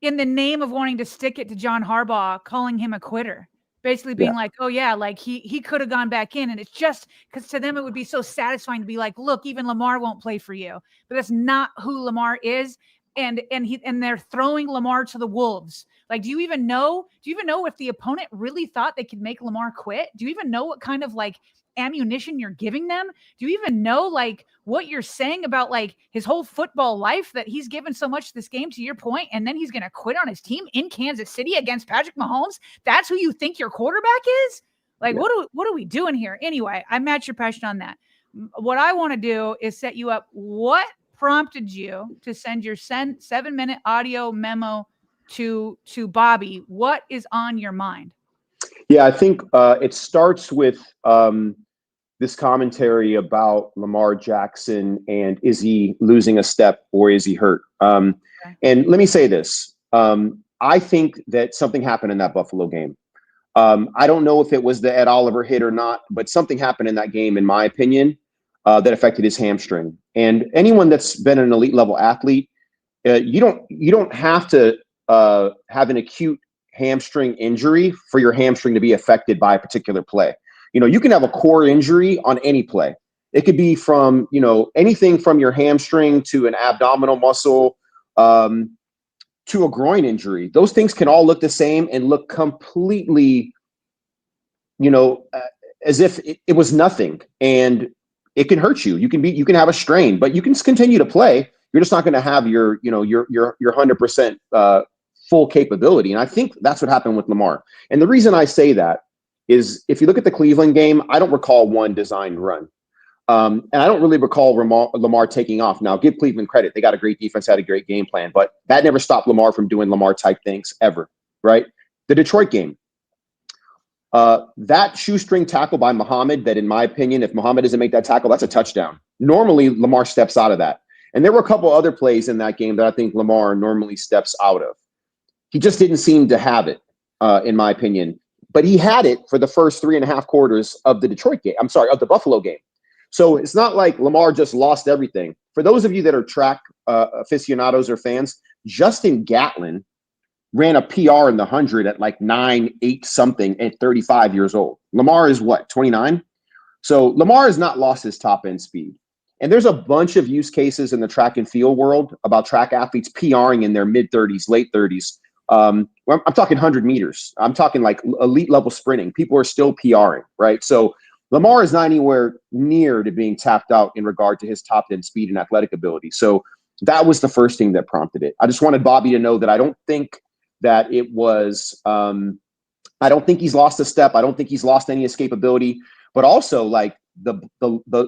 in the name of wanting to stick it to John Harbaugh, calling him a quitter, basically being like, oh yeah, like he could have gone back in. And it's just because to them, it would be so satisfying to be like, look, even Lamar won't play for you, but that's not who Lamar is. And they're throwing Lamar to the wolves. Like, do you even know if the opponent really thought they could make Lamar quit? Do you even know what kind of like ammunition you're giving them? Do you even know like what you're saying about like his whole football life, that he's given so much to this game, to your point, and then he's going to quit on his team in Kansas City against Patrick Mahomes? That's who you think your quarterback is? Like, what are we doing here? Anyway, I match your passion on that. What I want to do is set you up. What prompted you to send your 7-minute audio memo to Bobby, what is on your mind? Yeah, I think it starts with this commentary about Lamar Jackson and is he losing a step or is he hurt? And let me say this. I think that something happened in that Buffalo game. I don't know if it was the Ed Oliver hit or not, but something happened in that game, in my opinion, that affected his hamstring. And anyone that's been an elite level athlete, you don't have to have an acute hamstring injury for your hamstring to be affected by a particular play. You can have a core injury on any play. It could be from, anything from your hamstring to an abdominal muscle, to a groin injury. Those things can all look the same and look completely, as if it was nothing, and it can hurt you. You can have a strain, but you can continue to play. You're just not going to have your 100% full capability. And I think that's what happened with Lamar. And the reason I say that is if you look at the Cleveland game, I don't recall one designed run. And I don't really recall Lamar taking off. Now, give Cleveland credit. They got a great defense, had a great game plan, but that never stopped Lamar from doing Lamar-type things ever, right? The Detroit game, that shoestring tackle by Muhammad, that in my opinion, if Muhammad doesn't make that tackle, that's a touchdown. Normally, Lamar steps out of that. And there were a couple other plays in that game that I think Lamar normally steps out of. He just didn't seem to have it, in my opinion. But he had it for the first 3.5 quarters of the of the Buffalo game. So it's not like Lamar just lost everything. For those of you that are track aficionados or fans, Justin Gatlin ran a PR in the 100 at like 9.8 something at 35 years old. Lamar is what, 29? So Lamar has not lost his top end speed. And there's a bunch of use cases in the track and field world about track athletes PRing in their mid 30s, late 30s. I'm talking 100 meters. I'm talking like elite level sprinting. People are still PRing, right? So Lamar is not anywhere near to being tapped out in regard to his top end speed and athletic ability. So that was the first thing that prompted it. I just wanted Bobby to know that I don't think that it was, I don't think he's lost a step. I don't think he's lost any escapability, but also like the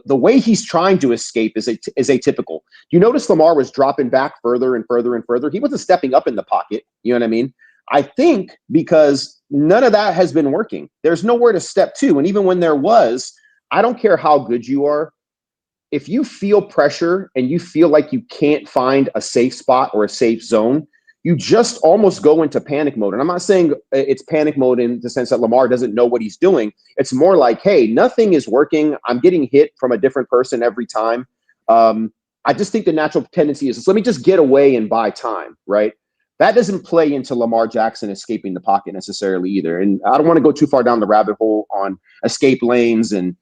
way he's trying to escape is atypical. You notice Lamar was dropping back further and further and further. He wasn't stepping up in the pocket. You know what I mean? I think because none of that has been working. There's nowhere to step to. And even when there was, I don't care how good you are. If you feel pressure and you feel like you can't find a safe spot or a safe zone, you just almost go into panic mode. And I'm not saying it's panic mode in the sense that Lamar doesn't know what he's doing. It's more like, hey, nothing is working. I'm getting hit from a different person every time. I just think the natural tendency is let me just get away and buy time, right? That doesn't play into Lamar Jackson escaping the pocket necessarily either. And I don't want to go too far down the rabbit hole on escape lanes and,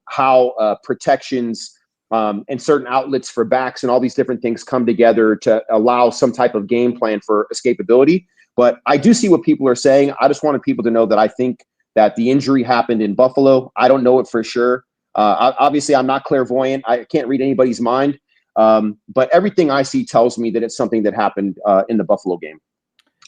how protections and certain outlets for backs and all these different things come together to allow some type of game plan for escapability. But I do see what people are saying. I just wanted people to know that I think that the injury happened in Buffalo. I don't know it for sure. Obviously, I'm not clairvoyant. I can't read anybody's mind. But everything I see tells me that it's something that happened in the Buffalo game.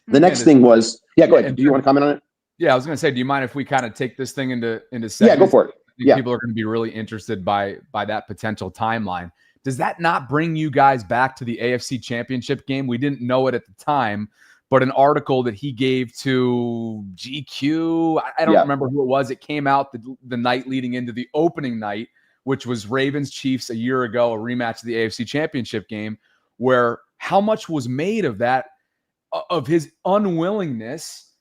The next thing was, go ahead. Do you want to comment on it? Yeah, I was going to say, do you mind if we kind of take this thing into segments? Yeah, go for it. People are going to be really interested by that potential timeline. Does that not bring you guys back to the AFC Championship game? We didn't know it at the time, but an article that he gave to GQ, I don't remember who it was. It came out the night leading into the opening night, which was Ravens-Chiefs a year ago, a rematch of the AFC Championship game, where how much was made of that, of his unwillingness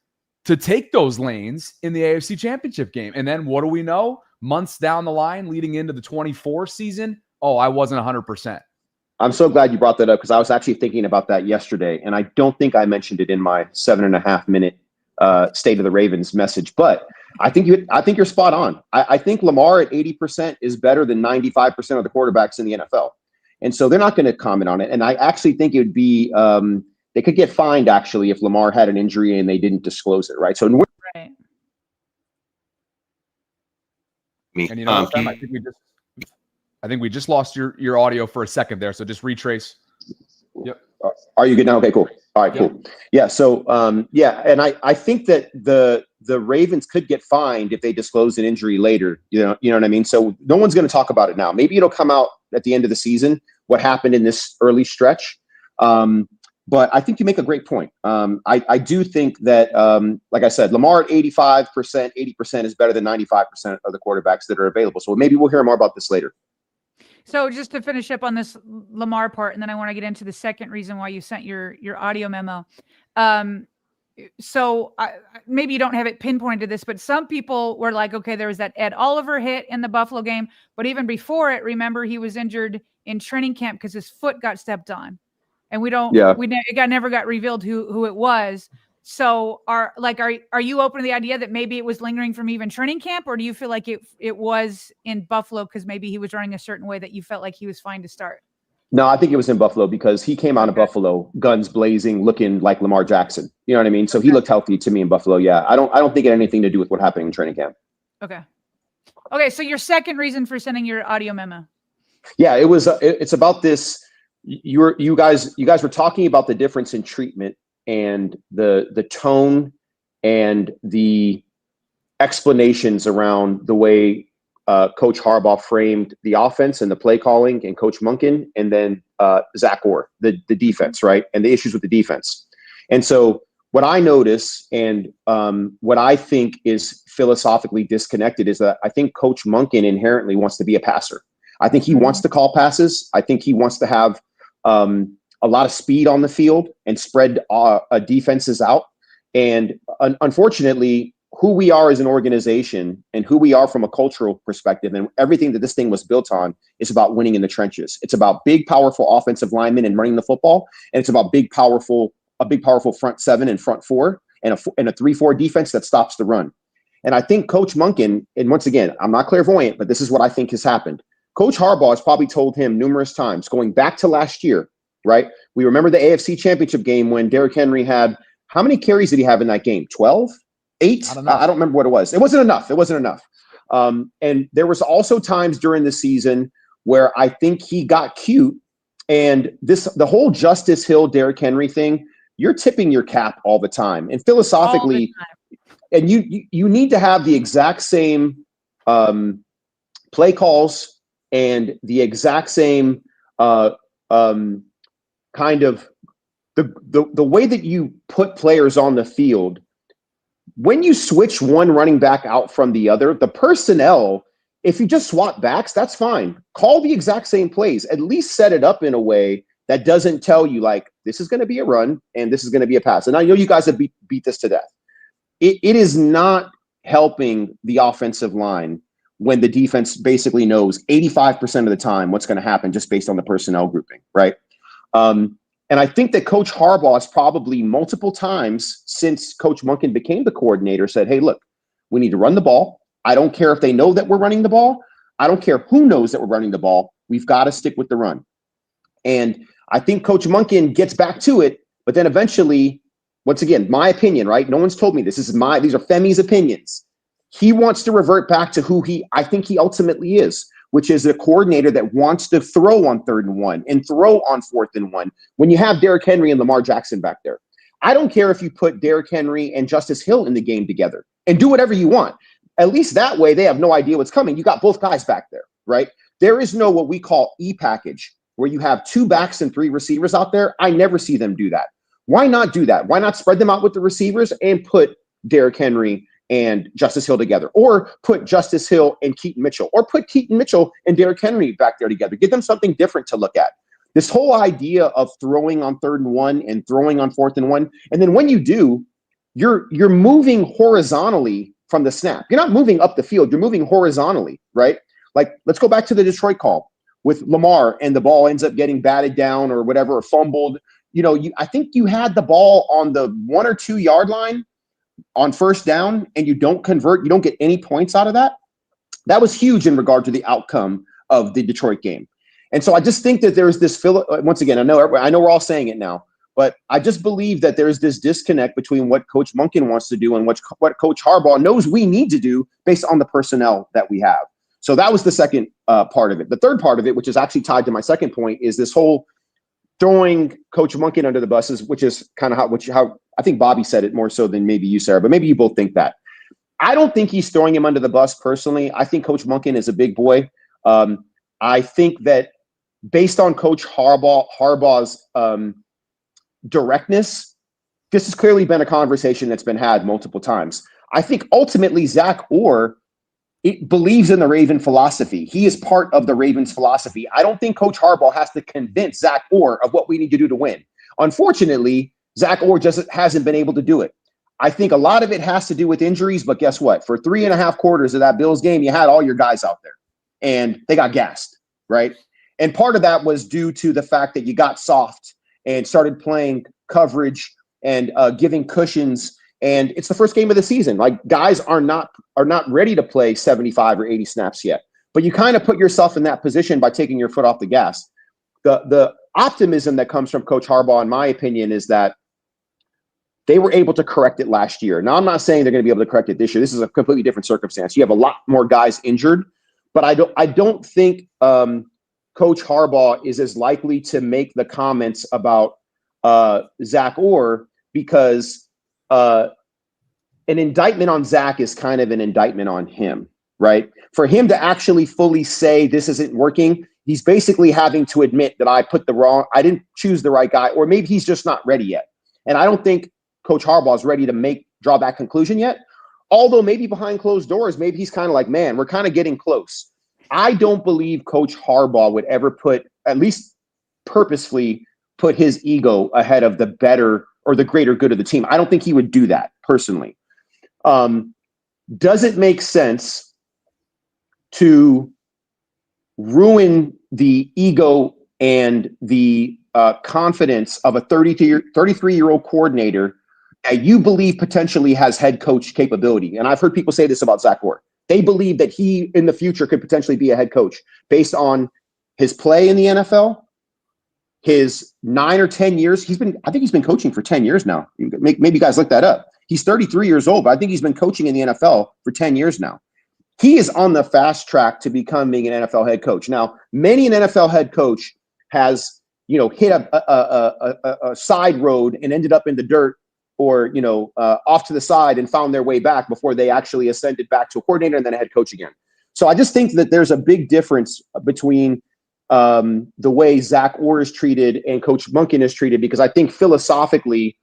to take those lanes in the AFC Championship game. And then what do we know? Months down the line, leading into the 24 season, I wasn't 100%. I'm so glad you brought that up because I was actually thinking about that yesterday, and I don't think I mentioned it in my 7.5 minute State of the Ravens message. But I think you're spot on. I think Lamar at 80% is better than 95% of the quarterbacks in the NFL, and so they're not going to comment on it. And I actually think it would be they could get fined actually if Lamar had an injury and they didn't disclose it, right? So. Right. And Fem, I think we just lost your audio for a second there. So just retrace. Yep. Are you good now? Okay, cool. All right, cool. Yeah. So, and I think that the Ravens could get fined if they disclose an injury later. You know what I mean? So no one's going to talk about it now. Maybe it'll come out at the end of the season, what happened in this early stretch. But I think you make a great point. I do think that, like I said, Lamar at 85%, 80% is better than 95% of the quarterbacks that are available. So maybe we'll hear more about this later. So just to finish up on this Lamar part, and then I want to get into the second reason why you sent your audio memo. So maybe you don't have it pinpointed to this, but some people were like, okay, there was that Ed Oliver hit in the Buffalo game. But even before it, remember, he was injured in training camp because his foot got stepped on. And it never got revealed who it was. So are you open to the idea that maybe it was lingering from even training camp, or do you feel like it was in Buffalo because maybe he was running a certain way that you felt like he was fine to start? No, I think it was in Buffalo because he came out of Buffalo, guns blazing, looking like Lamar Jackson. You know what I mean? So he looked healthy to me in Buffalo. Yeah, I don't think it had anything to do with what happened in training camp. Okay. So your second reason for sending your audio memo? Yeah, it's about this. You guys were talking about the difference in treatment and the tone and the explanations around the way Coach Harbaugh framed the offense and the play calling, and Coach Monken, and then Zach Orr, the defense, right? And the issues with the defense. And so what I notice and what I think is philosophically disconnected is that I think Coach Monken inherently wants to be a passer. I think he wants to call passes. I think he wants to have a lot of speed on the field and spread defenses out. And unfortunately, who we are as an organization and who we are from a cultural perspective and everything that this thing was built on is about winning in the trenches. It's about big, powerful offensive linemen and running the football. And it's about a big, powerful front seven and front four and a 3-4 defense that stops the run. And I think Coach Monken, and once again, I'm not clairvoyant, but this is what I think has happened. Coach Harbaugh has probably told him numerous times, going back to last year, right? We remember the AFC Championship game when Derrick Henry had, how many carries did he have in that game? 12? 8? I don't remember what it was. It wasn't enough. And there was also times during the season where I think he got cute. And the whole Justice Hill, Derrick Henry thing, you're tipping your cap all the time. And philosophically, and you need to have the exact same play calls and the exact same kind of the way that you put players on the field. When you switch one running back out from the other, the personnel, if you just swap backs, that's fine. Call the exact same plays. At least set it up in a way that doesn't tell you, like, this is going to be a run and this is going to be a pass. And I know you guys have beat this to death. It is not helping the offensive line when the defense basically knows 85% of the time what's going to happen just based on the personnel grouping, right? And I think that Coach Harbaugh has probably multiple times since Coach Monken became the coordinator said, hey, look, we need to run the ball. I don't care if they know that we're running the ball. I don't care who knows that we're running the ball. We've got to stick with the run. And I think Coach Monken gets back to it, but then eventually, once again, my opinion, right? No one's told me this. These are Femi's opinions. He wants to revert back to who I think he ultimately is, which is a coordinator that wants to throw on 3rd and 1 and throw on 4th and 1 when you have Derrick Henry and Lamar Jackson back there. I don't care if you put Derrick Henry and Justice Hill in the game together and do whatever you want. At least that way they have no idea what's coming. You got both guys back there, right? There is no what we call E-package where you have 2 backs and 3 receivers out there. I never see them do that. Why not do that? Why not spread them out with the receivers and put Derrick Henry and Justice Hill together, or put Justice Hill and Keaton Mitchell, or put Keaton Mitchell and Derrick Henry back there together. Give them something different to look at. This whole idea of throwing on 3rd and 1 and throwing on 4th and 1, and then when you do, you're moving horizontally from the snap. You're not moving up the field. You're moving horizontally, right? Like, let's go back to the Detroit call with Lamar, and the ball ends up getting batted down or whatever, or fumbled. I think you had the ball on the 1 or 2 yard line on 1st down, and you don't convert, you don't get any points out of that. That was huge in regard to the outcome of the Detroit game. And so I just think that there's this, once again, I know we're all saying it now, but I just believe that there's this disconnect between what Coach Monken wants to do and what Coach Harbaugh knows we need to do based on the personnel that we have. So that was the second part of it. The third part of it, which is actually tied to my second point, is this whole throwing Coach Monken under the buses, which is kind of how I think Bobby said it more so than maybe you, Sarah, but maybe you both think that. I don't think he's throwing him under the bus personally. I think Coach Monken is a big boy. I think that based on Coach Harbaugh's directness, this has clearly been a conversation that's been had multiple times. I think ultimately Zach Orr believes in the Raven philosophy. He is part of the Ravens philosophy. I don't think Coach Harbaugh has to convince Zach Orr of what we need to do to win. Unfortunately, Zach Orr just hasn't been able to do it. I think a lot of it has to do with injuries, but guess what? For 3.5 quarters of that Bills game, you had all your guys out there and they got gassed, right? And part of that was due to the fact that you got soft and started playing coverage and giving cushions. And it's the first game of the season. Like, guys are not ready to play 75 or 80 snaps yet. But you kind of put yourself in that position by taking your foot off the gas. The optimism that comes from Coach Harbaugh, in my opinion, is that they were able to correct it last year. Now, I'm not saying they're going to be able to correct it this year. This is a completely different circumstance. You have a lot more guys injured, but I don't think Coach Harbaugh is as likely to make the comments about Zach Orr, because an indictment on Zach is kind of an indictment on him, right? For him to actually fully say this isn't working, he's basically having to admit that I didn't choose the right guy, or maybe he's just not ready yet. And I don't think Coach Harbaugh is ready to draw that conclusion yet. Although maybe behind closed doors, maybe he's kind of like, man, we're kind of getting close. I don't believe Coach Harbaugh would ever at least purposefully put his ego ahead of the better or the greater good of the team. I don't think he would do that personally. Does it make sense to ruin the ego and the confidence of a 33-year-old coordinator that you believe potentially has head coach capability? And I've heard people say this about Zach Orr. They believe that he in the future could potentially be a head coach based on his play in the NFL, his 9 or 10 years. I think he's been coaching for 10 years now. Maybe you guys look that up. He's 33 years old, but I think he's been coaching in the NFL for 10 years now. He is on the fast track to becoming an NFL head coach. Now, many an NFL head coach has, hit a side road and ended up in the dirt, or, off to the side and found their way back before they actually ascended back to a coordinator and then a head coach again. So I just think that there's a big difference between the way Zach Orr is treated and Coach Monken is treated, because I think philosophically,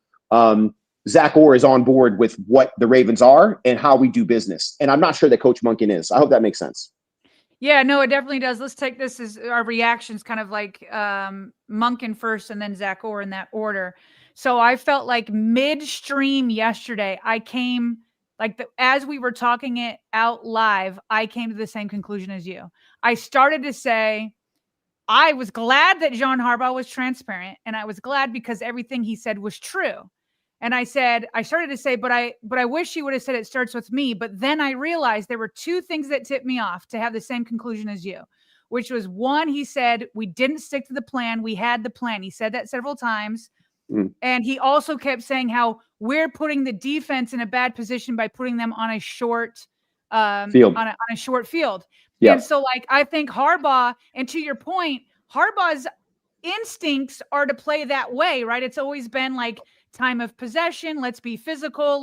Zach Orr is on board with what the Ravens are and how we do business. And I'm not sure that Coach Monken is. I hope that makes sense. Yeah, no, it definitely does. Let's take this as our reactions, kind of like Monken first and then Zach Orr in that order. So I felt like midstream yesterday, I came as we were talking it out live, I came to the same conclusion as you. I started to say, I was glad that John Harbaugh was transparent, and I was glad because everything he said was true. And I started to say, but I wish he would have said it starts with me. But then I realized there were two things that tipped me off to have the same conclusion as you, which was, one, he said, we didn't stick to the plan. We had the plan. He said that several times. And he also kept saying how we're putting the defense in a bad position by putting them on a short field. On a short field. Yeah. And so I think Harbaugh, and to your point, Harbaugh's instincts are to play that way, right? It's always been time of possession. Let's be physical.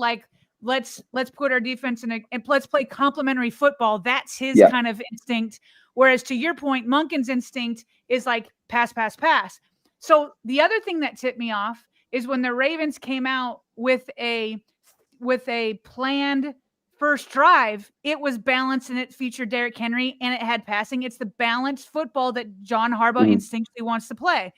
Let's put our defense and let's play complementary football. That's his kind of instinct. Whereas to your point, Monken's instinct is pass, pass, pass. So the other thing that tipped me off is when the Ravens came out with a planned first drive, it was balanced and it featured Derrick Henry and it had passing. It's the balanced football that John Harbaugh instinctively wants to play.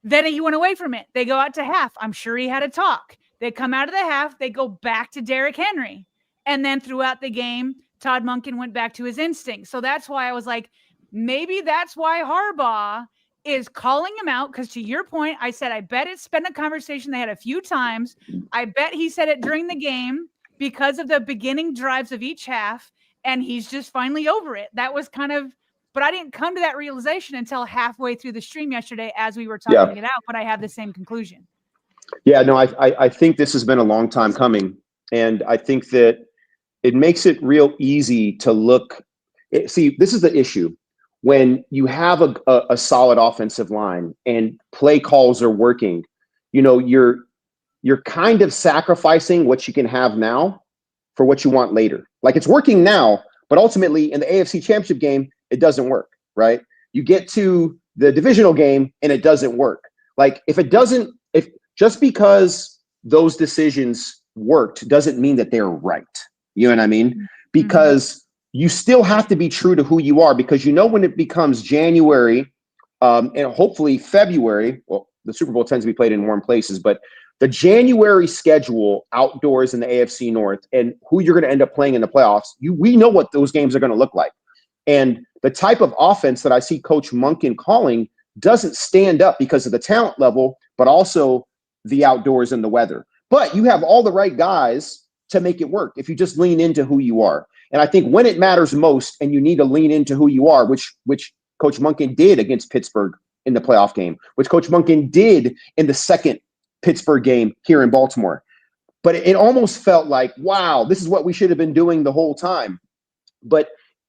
Then he went away from it. They go out to half. I'm sure he had a talk. They come out of the half. They go back to Derrick Henry. And then throughout the game, Todd Monken went back to his instincts. So that's why I was like, maybe that's why Harbaugh is calling him out. Because to your point, I said, I bet it's been a conversation they had a few times. I bet he said it during the game because of the beginning drives of each half. And he's just finally over it. That was kind of, but I didn't come to that realization until halfway through the stream yesterday as we were talking it out, but I have the same conclusion. Yeah, no, I think this has been a long time coming. And I think that it makes it real easy to look. See, this is the issue. When you have a solid offensive line and play calls are working, you're kind of sacrificing what you can have now for what you want later. It's working now, but ultimately in the AFC Championship game, it doesn't work, right? You get to the divisional game and it doesn't work. If just because those decisions worked doesn't mean that they're right. You know what I mean? Because you still have to be true to who you are, because when it becomes January and hopefully February, well, the Super Bowl tends to be played in warm places, but the January schedule outdoors in the AFC North and who you're going to end up playing in the playoffs, we know what those games are going to look like. And the type of offense that I see Coach Monken calling doesn't stand up because of the talent level, but also the outdoors and the weather. But you have all the right guys to make it work if you just lean into who you are. And I think when it matters most and you need to lean into who you are, which Coach Monken did against Pittsburgh in the playoff game, which Coach Monken did in the second Pittsburgh game here in Baltimore. But it almost felt like, wow, this is what we should have been doing the whole time. But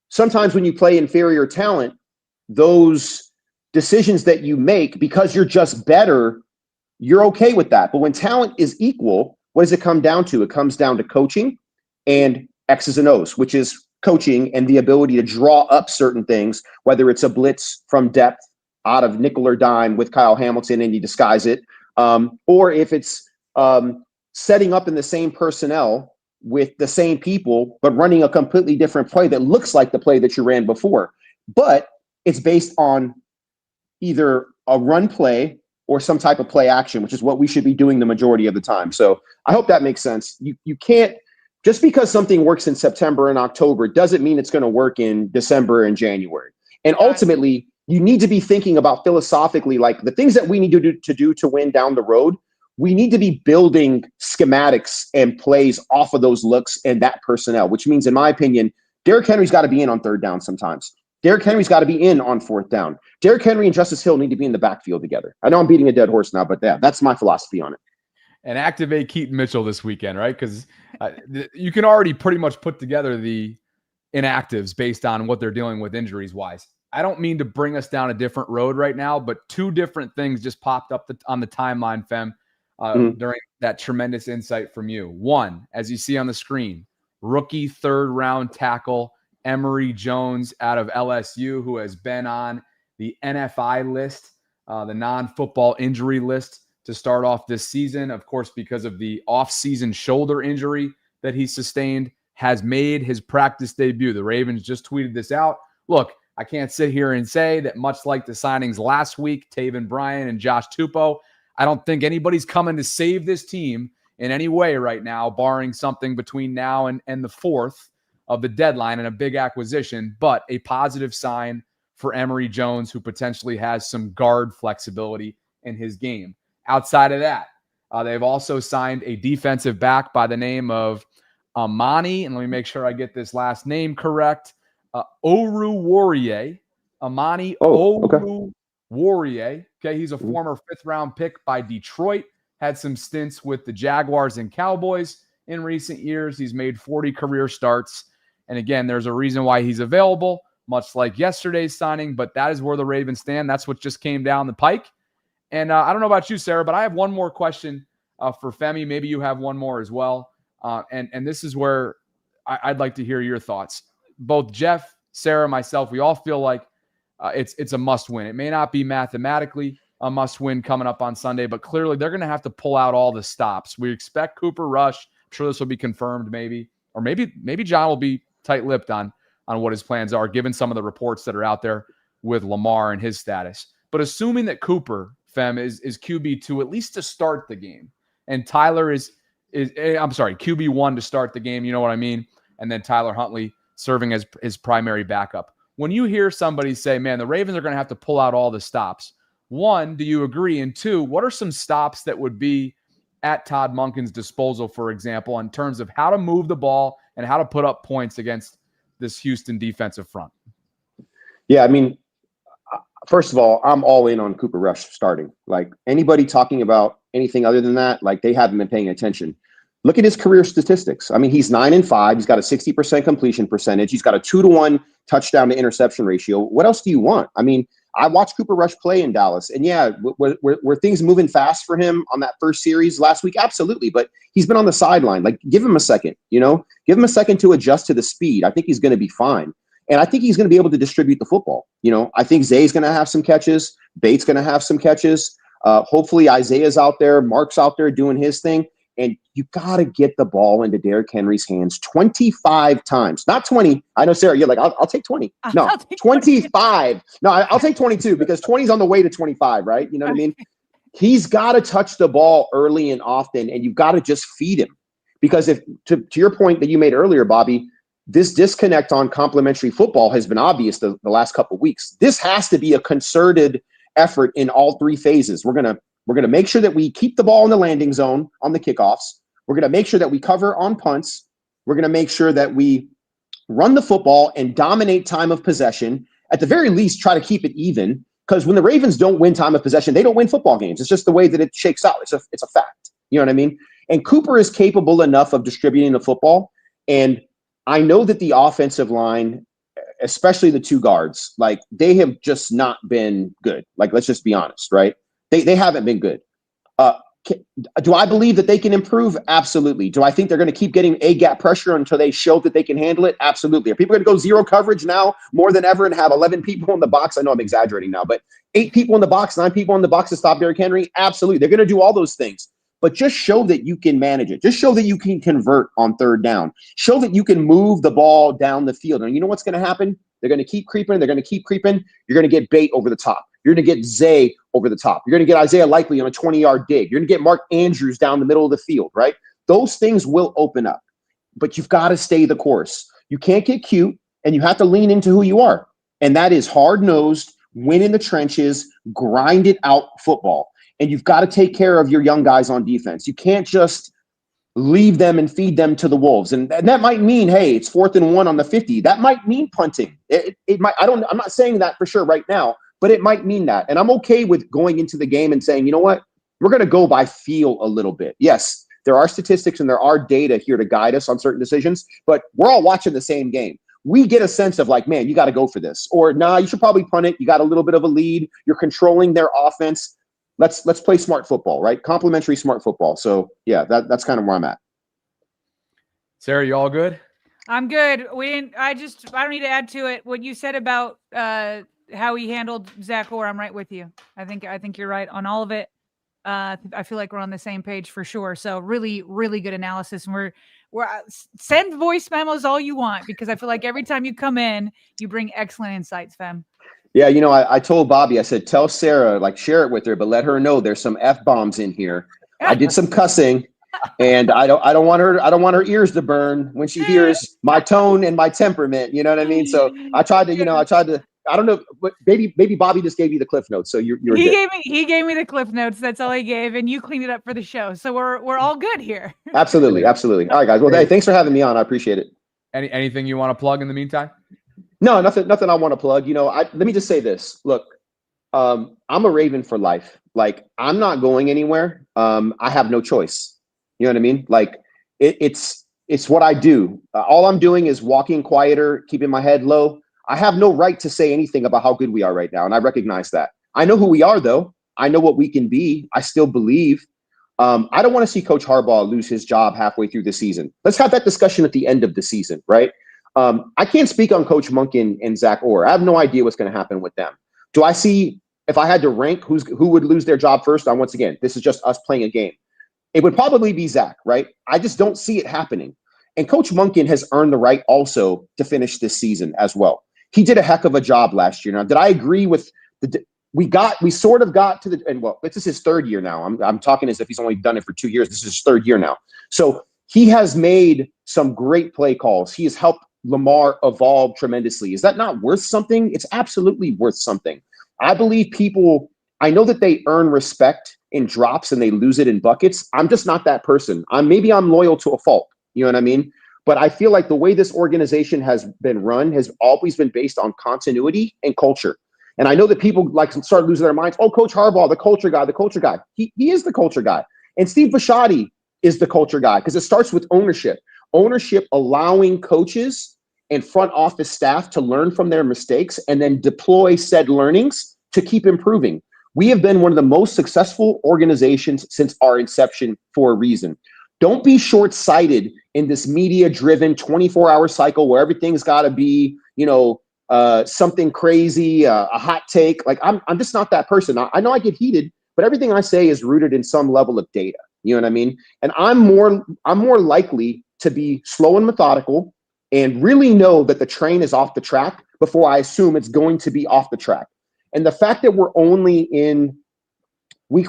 sometimes when you play inferior talent, those decisions that you make, because you're just better, you're okay with that. But when talent is equal, what does it come down to? It comes down to coaching and X's and O's, which is coaching and the ability to draw up certain things, whether it's a blitz from depth out of nickel or dime with Kyle Hamilton and you disguise it, or if it's setting up in the same personnel with the same people, but running a completely different play that looks like the play that you ran before. But it's based on either a run play or some type of play action, which is what we should be doing the majority of the time. So I hope that makes sense. You can't, just because something works in September and October doesn't mean it's going to work in December and January. And ultimately, you need to be thinking about philosophically, like the things that we need to do to win down the road. We need to be building schematics and plays off of those looks and that personnel, which means, in my opinion, Derrick Henry's got to be in on third down sometimes. Derrick Henry's got to be in on fourth down. Derrick Henry and Justice Hill need to be in the backfield together. I know I'm beating a dead horse now, but yeah, that's my philosophy on it. And activate Keaton Mitchell this weekend, right? Because you can already pretty much put together the inactives based on what they're dealing with injuries-wise. I don't mean to bring us down a different road right now, but two different things just popped up on the timeline, Fem, during that tremendous insight from you. One, as you see on the screen, rookie third-round tackle Emory Jones out of LSU, who has been on the NFI list, the non-football injury list, to start off this season, of course, because of the off-season shoulder injury that he sustained, has made his practice debut. The Ravens just tweeted this out. Look, I can't sit here and say that much like the signings last week, Taven Bryan and Josh Tupou, I don't think anybody's coming to save this team in any way right now, barring something between now and the 4th of the deadline and a big acquisition, but a positive sign for Emory Jones, who potentially has some guard flexibility in his game. Outside of that, they've also signed a defensive back by the name of Amani, and let me make sure I get this last name correct, Oruwariye. Amani Oruwariye. Okay, he's a former 5th-round pick by Detroit, had some stints with the Jaguars and Cowboys in recent years. He's made 40 career starts, and again, there's a reason why he's available, much like yesterday's signing, but that is where the Ravens stand. That's what just came down the pike. And I don't know about you, Sarah, but I have one more question for Femi. Maybe you have one more as well. And this is where I'd like to hear your thoughts. Both Jeff, Sarah, myself, we all feel like it's a must-win. It may not be mathematically a must-win coming up on Sunday, but clearly they're going to have to pull out all the stops. We expect Cooper Rush. I'm sure this will be confirmed maybe. Or maybe John will be tight-lipped on what his plans are, given some of the reports that are out there with Lamar and his status. But assuming that Cooper, Fem, is QB2 at least to start the game, and Tyler is QB1 to start the game, you know what I mean? And then Tyler Huntley serving as his primary backup. When you hear somebody say, man, the Ravens are going to have to pull out all the stops, one, do you agree? And two, what are some stops that would be at Todd Monken's disposal, for example, in terms of how to move the ball and how to put up points against this Houston defensive front? Yeah, I mean, first of all, I'm all in on Cooper Rush starting. Like, anybody talking about anything other than that, like, they haven't been paying attention. Look at his career statistics. I mean, he's 9-5. He's got a 60% completion percentage. He's got a 2-to-1 touchdown to interception ratio. What else do you want? I mean, I watched Cooper Rush play in Dallas, and yeah, were things moving fast for him on that first series last week? Absolutely, but he's been on the sideline. Like, give him a second, give him a second to adjust to the speed. I think he's going to be fine. And I think he's going to be able to distribute the football. I think Zay's going to have some catches. Bates going to have some catches. Hopefully Isaiah's out there, Mark's out there doing his thing. And you got to get the ball into Derrick Henry's hands 25 times, not 20. I know, Sarah, you're like, I'll take 20. No, I'll take 25. No, I'll take 22 because 20 is on the way to 25, right? You know what I mean? He's got to touch the ball early and often, and you've got to just feed him. Because if to your point that you made earlier, Bobby, this disconnect on complementary football has been obvious the last couple of weeks. This has to be a concerted effort in all three phases. We're gonna make sure that we keep the ball in the landing zone on the kickoffs. We're gonna make sure that we cover on punts. We're gonna make sure that we run the football and dominate time of possession. At the very least, try to keep it even. Because when the Ravens don't win time of possession, they don't win football games. It's just the way that it shakes out. It's a fact. You know what I mean? And Cooper is capable enough of distributing the football. And I know that the offensive line, especially the two guards, like they have just not been good. Like, let's just be honest, right? They haven't been good. Do I believe that they can improve? Absolutely. Do I think they're going to keep getting A-gap pressure until they show that they can handle it? Absolutely. Are people going to go zero coverage now more than ever and have 11 people in the box? I know I'm exaggerating now, but 8 people in the box, 9 people in the box to stop Derrick Henry? Absolutely. They're going to do all those things. But just show that you can manage it. Just show that you can convert on third down. Show that you can move the ball down the field. And you know what's going to happen? They're going to keep creeping. They're going to keep creeping. You're going to get Bate over the top. You're going to get Zay over the top. You're going to get Isaiah Likely on a 20-yard dig. You're going to get Mark Andrews down the middle of the field, right? Those things will open up. But you've got to stay the course. You can't get cute, and you have to lean into who you are. And that is hard-nosed, win in the trenches, grind it out football. And you've got to take care of your young guys on defense. You can't just leave them and feed them to the wolves. And that might mean, hey, it's 4th and 1 on the 50. That might mean punting. It might. I'm not saying that for sure right now, but it might mean that. And I'm okay with going into the game and saying, you know what? We're going to go by feel a little bit. Yes, there are statistics and there are data here to guide us on certain decisions, but we're all watching the same game. We get a sense of like, man, you got to go for this. Or, nah, you should probably punt it. You got a little bit of a lead. You're controlling their offense. Let's play smart football, right? Complementary smart football. So, yeah, that's kind of where I'm at. Sarah, you all good? I'm good. I don't need to add to it. What you said about how he handled Zach Orr, I'm right with you. I think you're right on all of it. I feel like we're on the same page for sure. So really, really good analysis. And we're send voice memos all you want, because I feel like every time you come in, you bring excellent insights, Fem. Yeah, you know, I told Bobby, I said, tell Sarah, like, share it with her, but let her know there's some F-bombs in here. I did some cussing, and I don't want her ears to burn when she hears my tone and my temperament. You know what I mean? So I tried to. I don't know, but maybe Bobby just gave you the cliff notes. So you're he gave me the cliff notes. That's all he gave, and you cleaned it up for the show. So we're all good here. Absolutely. All right, guys. Well, hey, thanks for having me on. I appreciate it. Anything you want to plug in the meantime? No, nothing I want to plug. You know, let me just say this. Look, I'm a Raven for life. Like, I'm not going anywhere. I have no choice. You know what I mean? Like, it's what I do. All I'm doing is walking quieter, keeping my head low. I have no right to say anything about how good we are right now, and I recognize that. I know who we are, though. I know what we can be. I still believe. I don't want to see Coach Harbaugh lose his job halfway through the season. Let's have that discussion at the end of the season, right? I can't speak on Coach Monken and Zach Orr. I have no idea what's going to happen with them. Do I see, if I had to rank who would lose their job first? Once again, this is just us playing a game. It would probably be Zach, right? I just don't see it happening. And Coach Monken has earned the right also to finish this season as well. He did a heck of a job last year. Now, did I agree with we sort of got to the, and well, this is his 3rd year now. I'm talking as if he's only done it for 2 years. This is his 3rd year now. So he has made some great play calls. He has helped Lamar evolve tremendously. Is that not worth something? It's absolutely worth something. I believe I know that they earn respect in drops and they lose it in buckets. I'm just not that person. Maybe I'm loyal to a fault. You know what I mean? But I feel like the way this organization has been run has always been based on continuity and culture. And I know that people like start losing their minds. Oh, Coach Harbaugh, the culture guy. He is the culture guy. And Steve Bisciotti is the culture guy, because it starts with ownership. Ownership allowing coaches and front office staff to learn from their mistakes and then deploy said learnings to keep improving. We have been one of the most successful organizations since our inception for a reason. Don't be short-sighted in this media-driven 24-hour cycle where everything's got to be, something crazy, a hot take. Like, I'm just not that person. I know I get heated, but everything I say is rooted in some level of data. You know what I mean? And I'm more likely to be slow and methodical and really know that the train is off the track before I assume it's going to be off the track. And the fact that we're only in we're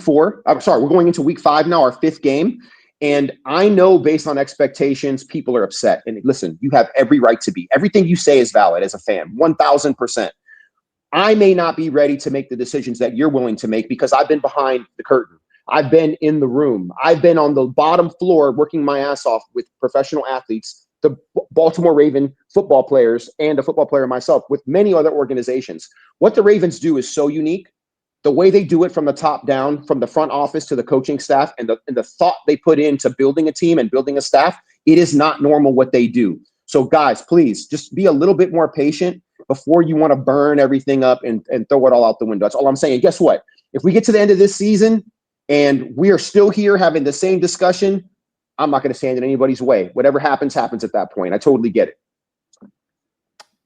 going into week 5 now, our 5th game. And I know based on expectations, people are upset. And listen, you have every right to be. Everything you say is valid as a fan, 1000%. I may not be ready to make the decisions that you're willing to make because I've been behind the curtain. I've been in the room. I've been on the bottom floor working my ass off with professional athletes, the Baltimore Raven football players, and a football player myself with many other organizations. What the Ravens do is so unique. The way they do it from the top down, from the front office to the coaching staff, and the thought they put into building a team and building a staff, it is not normal what they do. So guys, please just be a little bit more patient before you want to burn everything up and throw it all out the window. That's all I'm saying. And guess what? If we get to the end of this season and we are still here having the same discussion, I'm not going to stand in anybody's way. Whatever happens, happens at that point. I totally get it.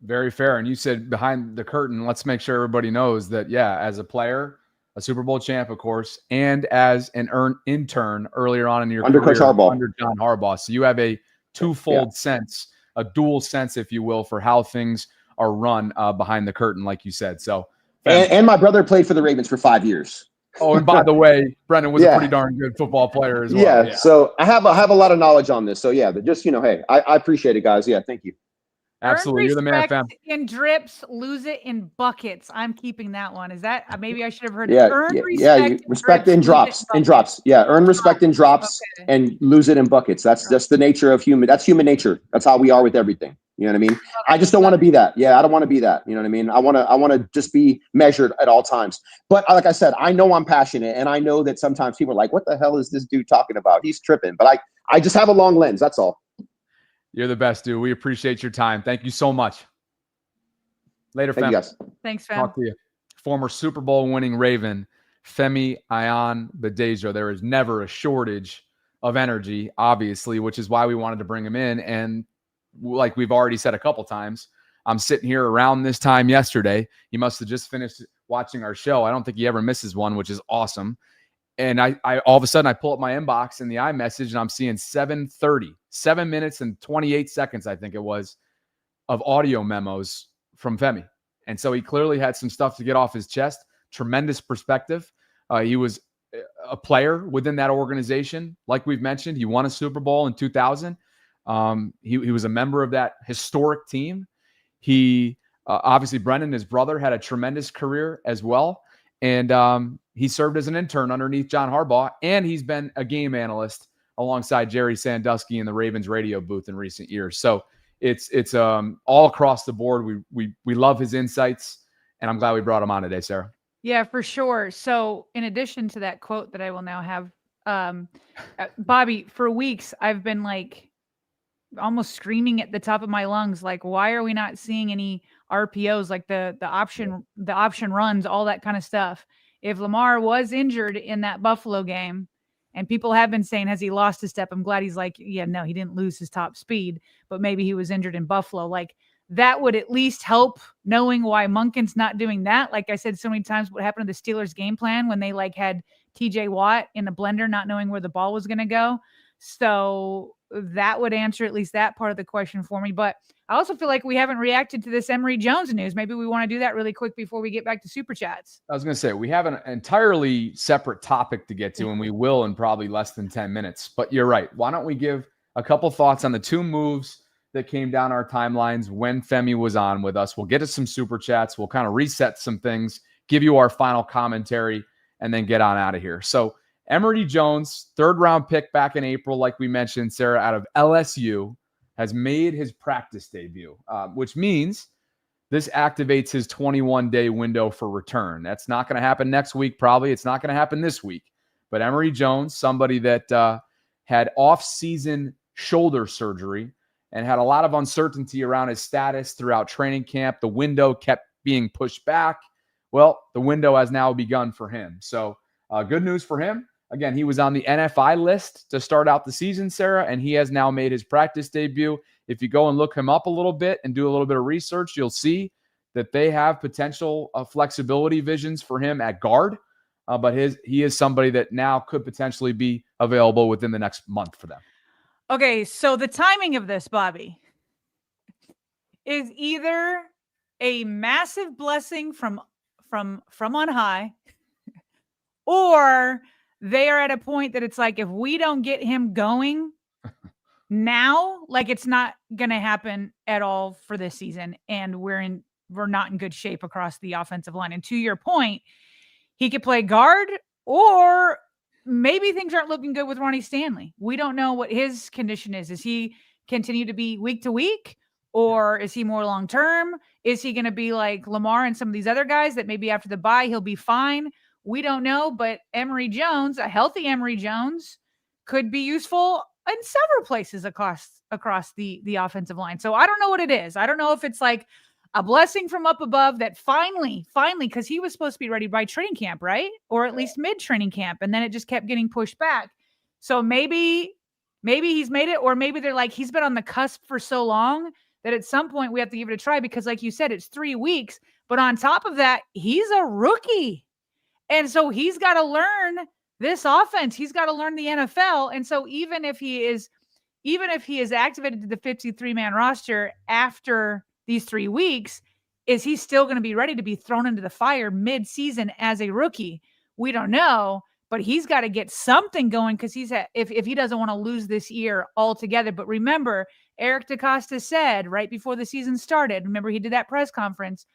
Very fair. And you said behind the curtain, let's make sure everybody knows that, yeah, as a player, a Super Bowl champ, of course, and as an intern earlier on in your under career, Coach Harbaugh, under John Harbaugh. So you have a twofold sense, a dual sense, if you will, for how things are run behind the curtain, like you said. So, and my brother played for the Ravens for 5 years. Oh, and by the way, Brendan was a pretty darn good football player as well. Yeah. So I have a lot of knowledge on this. So yeah, but just, hey, I appreciate it, guys. Yeah. Thank you. Absolutely. You're the man, fam. In drips, lose it in buckets. I'm keeping that one. Is that maybe I should have heard it? Respect in drops. Yeah. Earn respect in drops and lose it in buckets. That's just the nature of human. That's human nature. That's how we are with everything. You know what I mean? I just don't want to be that. Yeah, I don't want to be that. You know what I mean? I want to just be measured at all times. But like I said, I know I'm passionate, and I know that sometimes people are like, "What the hell is this dude talking about? He's tripping." But I just have a long lens. That's all. You're the best, dude. We appreciate your time. Thank you so much. Later, fam. Thank you, guys. Thanks, fam. Talk to you. Former Super Bowl winning Raven, Femi Ayanbadejo. There is never a shortage of energy, obviously, which is why we wanted to bring him in. And like we've already said a couple times, I'm sitting here around this time yesterday. He must have just finished watching our show. I don't think he ever misses one, which is awesome. And I all of a sudden I pull up my inbox in the iMessage and I'm seeing 7:30, 7 minutes and 28 seconds, I think it was, of audio memos from Femi. And so he clearly had some stuff to get off his chest. Tremendous perspective. He was a player within that organization. Like we've mentioned, he won a Super Bowl in 2000. He was a member of that historic team. He obviously, Brendan, his brother, had a tremendous career as well. And he served as an intern underneath John Harbaugh, and he's been a game analyst alongside Jerry Sandusky in the Ravens radio booth in recent years. So it's all across the board. We love his insights, and I'm glad we brought him on today, Sarah. Yeah, for sure. So in addition to that quote that I will now have, Bobby, for weeks I've been like almost screaming at the top of my lungs, like, why are we not seeing any RPOs, like the option runs, all that kind of stuff? If Lamar was injured in that Buffalo game, and people have been saying, has he lost his step? I'm glad he's like, yeah, no, he didn't lose his top speed, but maybe he was injured in Buffalo. Like, that would at least help, knowing why Monken's not doing that. Like I said so many times, what happened to the Steelers game plan when they like had TJ Watt in the blender, not knowing where the ball was going to go. So that would answer at least that part of the question for me. But I also feel like we haven't reacted to this Emory Jones news. Maybe we want to do that really quick before we get back to Super Chats. I was going to say, we have an entirely separate topic to get to, and we will in probably less than 10 minutes. But you're right. Why don't we give a couple thoughts on the two moves that came down our timelines when Femi was on with us? We'll get to some Super Chats. We'll kind of reset some things, give you our final commentary, and then get on out of here. So Emory Jones, third-round pick back in April, like we mentioned, Sarah, out of LSU, has made his practice debut, which means this activates his 21-day window for return. That's not going to happen next week, probably. It's not going to happen this week. But Emory Jones, somebody that had off-season shoulder surgery and had a lot of uncertainty around his status throughout training camp. The window kept being pushed back. Well, the window has now begun for him. So good news for him. Again, he was on the NFI list to start out the season, Sarah, and he has now made his practice debut. If you go and look him up a little bit and do a little bit of research, you'll see that they have potential flexibility visions for him at guard. but he is somebody that now could potentially be available within the next month for them. Okay, so the timing of this, Bobby, is either a massive blessing from on high, or they are at a point that it's like, if we don't get him going now, like, it's not going to happen at all for this season, and we're not in good shape across the offensive line. And to your point, he could play guard, or maybe things aren't looking good with Ronnie Stanley. We don't know what his condition is. Is he continue to be week to week, or is he more long term? Is he going to be like Lamar and some of these other guys that maybe after the bye he'll be fine? We don't know, but Emory Jones, a healthy Emory Jones, could be useful in several places across the offensive line. So I don't know what it is. I don't know if it's like a blessing from up above that finally, because he was supposed to be ready by training camp, right? Or at least mid-training camp, and then it just kept getting pushed back. So maybe he's made it, or maybe they're like, he's been on the cusp for so long that at some point we have to give it a try, because like you said, it's 3 weeks. But on top of that, he's a rookie. And so he's got to learn this offense. He's got to learn the NFL. And so even if he is activated to the 53-man roster after these 3 weeks, is he still going to be ready to be thrown into the fire mid-season as a rookie? We don't know, but he's got to get something going, because if he doesn't want to lose this year altogether. But remember, Eric DeCosta said right before the season started, remember he did that press conference,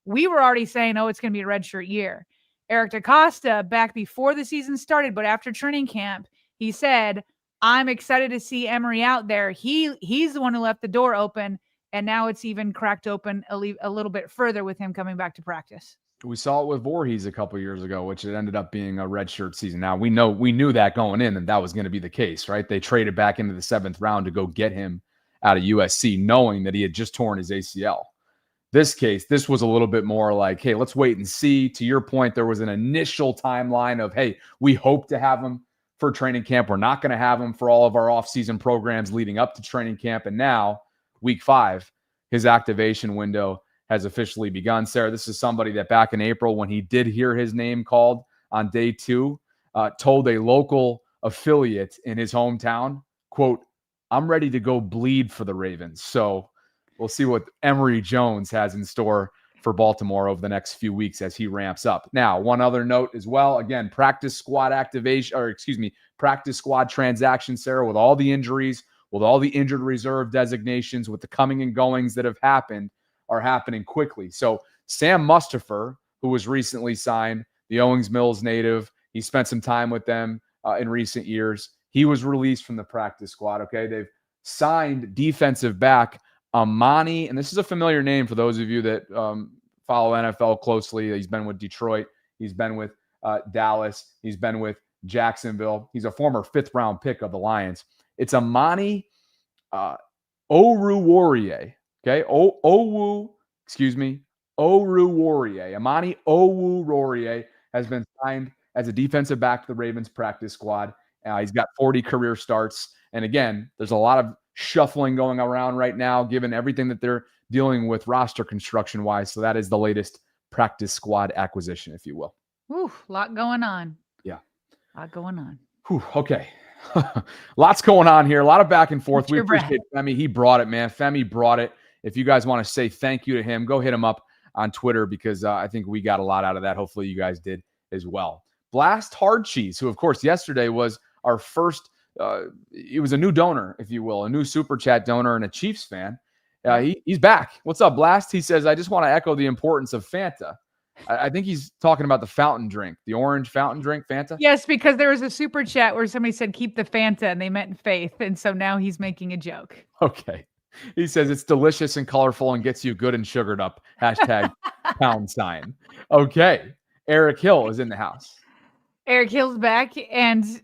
we were already saying, oh, it's going to be a redshirt year. Eric DeCosta, back before the season started, but after training camp, he said, I'm excited to see Emory out there. He's the one who left the door open, and now it's even cracked open a little bit further with him coming back to practice. We saw it with Voorhees a couple years ago, which it ended up being a redshirt season. Now, we knew that going in, and that was going to be the case, right? They traded back into the 7th round to go get him out of USC, knowing that he had just torn his ACL. This was a little bit more like, hey, let's wait and see. To your point, there was an initial timeline of, hey, we hope to have him for training camp. We're not going to have him for all of our offseason programs leading up to training camp. And now, week 5, his activation window has officially begun. Sarah, this is somebody that back in April, when he did hear his name called on day 2, told a local affiliate in his hometown, quote, I'm ready to go bleed for the Ravens. So we'll see what Emory Jones has in store for Baltimore over the next few weeks as he ramps up. Now, one other note as well, again, practice squad transaction, Sarah, with all the injuries, with all the injured reserve designations, with the coming and goings that have happened, are happening quickly. So Sam Mustipher, who was recently signed, the Owings Mills native, he spent some time with them in recent years. He was released from the practice squad. Okay, they've signed defensive back Amani, and this is a familiar name for those of you that follow NFL closely. He's been with Detroit. He's been with Dallas. He's been with Jacksonville. He's a former 5th-round pick of the Lions. It's Amani Oruwariye. Okay, Oruwariye. Amani Oruwariye has been signed as a defensive back to the Ravens practice squad. He's got 40 career starts. And again, there's a lot of shuffling going around right now, given everything that they're dealing with roster construction-wise. So that is the latest practice squad acquisition, if you will. Ooh, a lot going on. Yeah. A lot going on. Whew, okay. Lots going on here. A lot of back and forth. We appreciate Femi. He brought it, man. Femi brought it. If you guys want to say thank you to him, go hit him up on Twitter, because I think we got a lot out of that. Hopefully you guys did as well. Blast Hard Cheese, who, of course, yesterday was our first it was a new donor, if you will, a new Super Chat donor and a Chiefs fan. He's back. What's up, Blast? He says, I just want to echo the importance of Fanta. I think he's talking about the fountain drink, the orange fountain drink, Fanta. Yes, because there was a Super Chat where somebody said, keep the Fanta, and they meant Faith. And so now he's making a joke. Okay. He says it's delicious and colorful and gets you good and sugared up. Hashtag #. Okay. Eric Hill is in the house. Eric Hill's back, and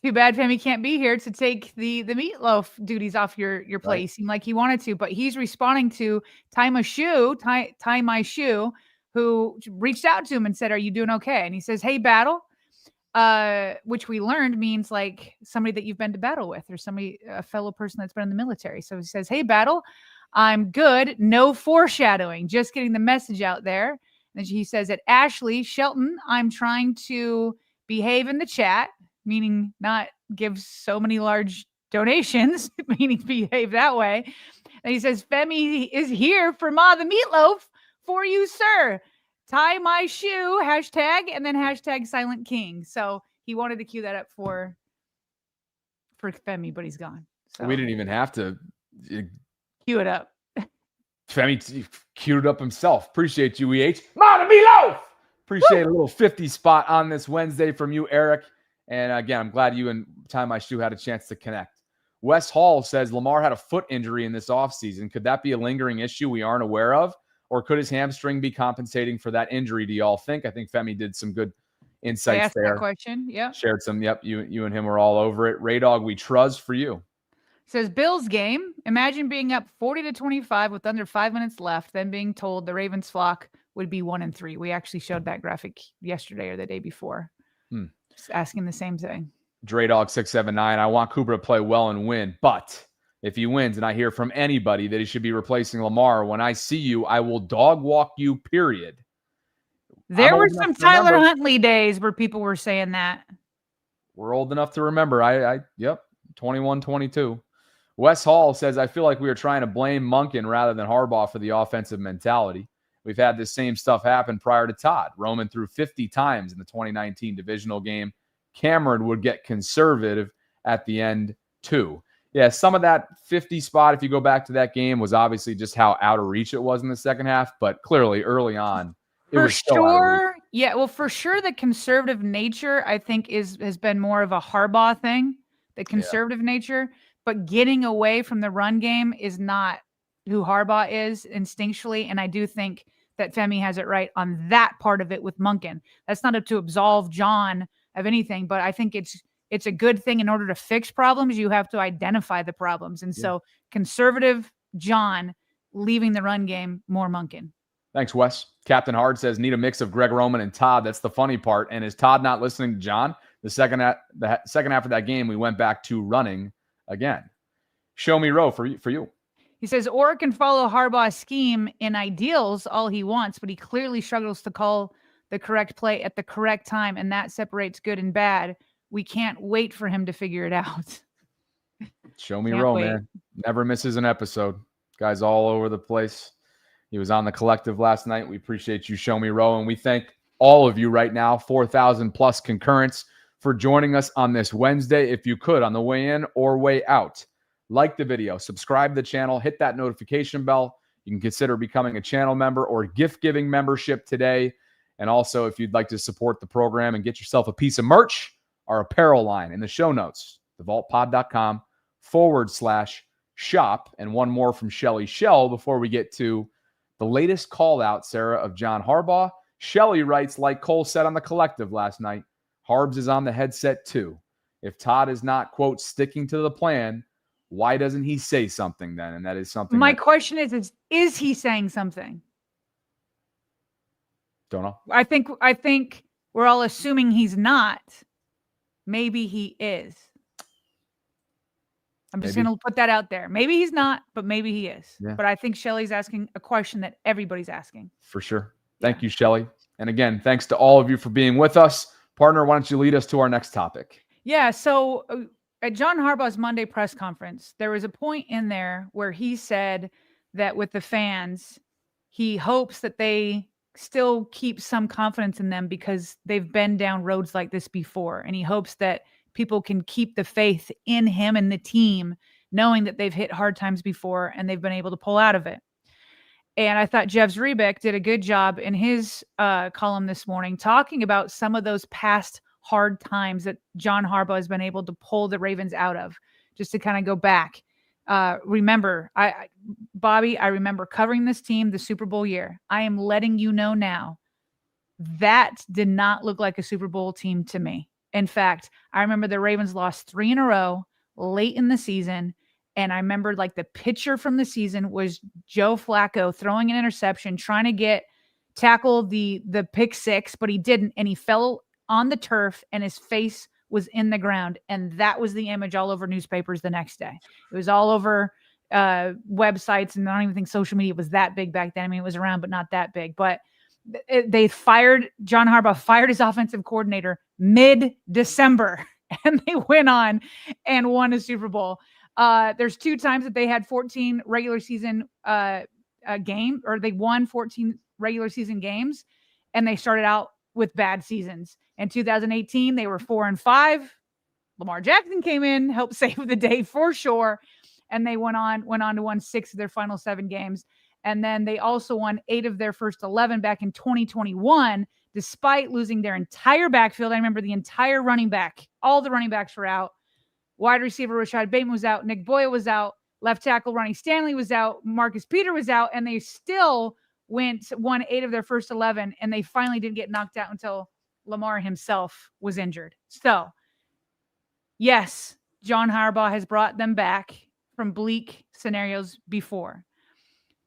too bad Femi can't be here to take the meatloaf duties off your plate. Right. He seemed like he wanted to, but he's responding to Tie My Shoe, who reached out to him and said, are you doing okay? And he says, hey, Battle, which we learned means like somebody that you've been to battle with, or a fellow person that's been in the military. So he says, hey, Battle, I'm good. No foreshadowing, just getting the message out there. Then he says at Ashley Shelton, I'm trying to behave in the chat, meaning not give so many large donations, meaning behave that way. And he says, Femi is here for Ma the Meatloaf for you, sir. Tie my shoe, hashtag, and then hashtag Silent King. So he wanted to cue that up for Femi, but he's gone. So We didn't even have to cue it up. Femi queued it up himself. Appreciate you, EH. Ma the Meatloaf! Appreciate a little 50 spot on this Wednesday from you, Eric. And again, I'm glad you and Tie My Shoe had a chance to connect. Wes Hall says Lamar had a foot injury in this offseason. Could that be a lingering issue we aren't aware of? Or could his hamstring be compensating for that injury, do y'all think? I think Femi did some good insights I asked there. that question. Yep. Shared some. Yep. You and him were all over it. Ray Dog, we trust for you. Says Bills game. Imagine being up 40-25 with under 5 minutes left, then being told the Ravens flock would be 1-3. We actually showed that graphic yesterday or the day before. Just asking the same thing. Dre Dog 679. I want Cooper to play well and win, but if he wins and I hear from anybody that he should be replacing Lamar, when I see you, I will dog walk you, period. There were some Tyler Huntley days where people were saying that. We're old enough to remember. Yep, 21-22. Wes Hall says, I feel like we are trying to blame Monken rather than Harbaugh for the offensive mentality. We've had this same stuff happen prior to Todd. Roman threw 50 times in the 2019 divisional game. Cameron would get conservative at the end, too. Yeah, some of that 50 spot, if you go back to that game, was obviously just how out of reach it was in the second half. But clearly, early on, it was still out of reach. Yeah, well, for sure, the conservative nature, I think, has been more of a Harbaugh thing, the conservative nature. But getting away from the run game is not who Harbaugh is instinctually. And I do think that Femi has it right on that part of it with Monken. That's not up to absolve John of anything, but I think it's a good thing. In order to fix problems, you have to identify the problems. And so conservative John leaving the run game, more Monken. Thanks, Wes. Captain Hard says, need a mix of Greg Roman and Todd. That's the funny part. And is Todd not listening to John? The second half of that game, we went back to running again. Show me Roe for you. He says, Orr can follow Harbaugh's scheme in ideals all he wants, but he clearly struggles to call the correct play at the correct time, and that separates good and bad. We can't wait for him to figure it out. Show me Roe, man. Never misses an episode. Guy's all over the place. He was on the collective last night. We appreciate you, Show me Roe, and we thank all of you right now, 4,000 plus concurrents, for joining us on this Wednesday. If you could, on the way in or way out, like the video, subscribe to the channel, hit that notification bell. You can consider becoming a channel member or gift-giving membership today. And also, if you'd like to support the program and get yourself a piece of merch, our apparel line in the show notes, thevaultpod.com/shop. And one more from Shelly Shell before we get to the latest call out, Sarah, of John Harbaugh. Shelly writes, like Cole said on the collective last night, Harbs is on the headset too. If Todd is not, quote, sticking to the plan, why doesn't he say something then? And that is something. My question is he saying something? Don't know. I think we're all assuming he's not. Maybe he is. I'm just going to put that out there. Maybe he's not, but maybe he is. Yeah. But I think Shelly's asking a question that everybody's asking. For sure. Thank you, Shelly. And again, thanks to all of you for being with us. Partner, why don't you lead us to our next topic? Yeah, so at John Harbaugh's Monday press conference, there was a point in there where he said that with the fans, he hopes that they still keep some confidence in them because they've been down roads like this before. And he hopes that people can keep the faith in him and the team, knowing that they've hit hard times before and they've been able to pull out of it. And I thought Jeff Zrebiec did a good job in his column this morning talking about some of those past hard times that John Harbaugh has been able to pull the Ravens out of. Just to kind of go back. Remember, Bobby, I remember covering this team the Super Bowl year. I am letting you know now, that did not look like a Super Bowl team to me. In fact, I remember the Ravens lost 3 in a row late in the season. And I remember like the picture from the season was Joe Flacco throwing an interception, trying to tackle the pick six, but he didn't. And he fell on the turf and his face was in the ground. And that was the image all over newspapers the next day. It was all over websites. And I don't even think social media was that big back then. I mean, it was around, but not that big. But they fired John Harbaugh, fired his offensive coordinator mid-December, and they went on and won a Super Bowl. There's 2 times that they had 14 regular season game, or they won 14 regular season games, and they started out with bad seasons. In 2018, they were 4-5. Lamar Jackson came in, helped save the day for sure, and they went on to win 6 of their final 7 games. And then they also won 8 of their first 11 back in 2021, despite losing their entire backfield. I remember the entire running back, all the running backs were out. Wide receiver Rashad Bateman was out. Nick Boyle was out. Left tackle Ronnie Stanley was out. Marcus Peter was out. And they still won 8 of their first 11. And they finally didn't get knocked out until Lamar himself was injured. So, yes, John Harbaugh has brought them back from bleak scenarios before.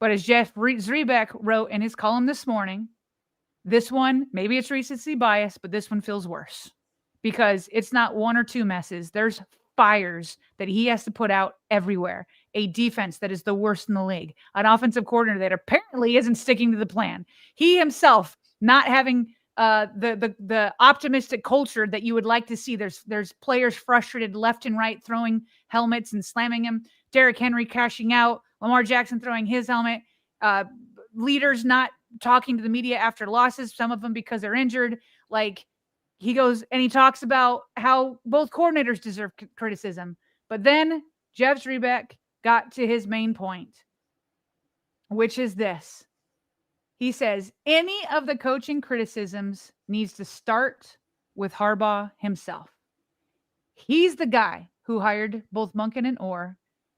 But as Jeff Zrebeck wrote in his column this morning, this one, maybe it's recency bias, but this one feels worse because it's not 1 or 2 messes. There's fires that he has to put out everywhere. A defense that is the worst in the league. An offensive coordinator that apparently isn't sticking to the plan. He himself not having the optimistic culture that you would like to see. There's players frustrated left and right, throwing helmets and slamming him. Derrick Henry crashing out. Lamar Jackson throwing his helmet. Leaders not talking to the media after losses, some of them because they're injured. Like, he goes and he talks about how both coordinators deserve criticism. But then Jeff Zrebeck got to his main point, which is this. He says, any of the coaching criticisms needs to start with Harbaugh himself. He's the guy who hired both Monken and Orr,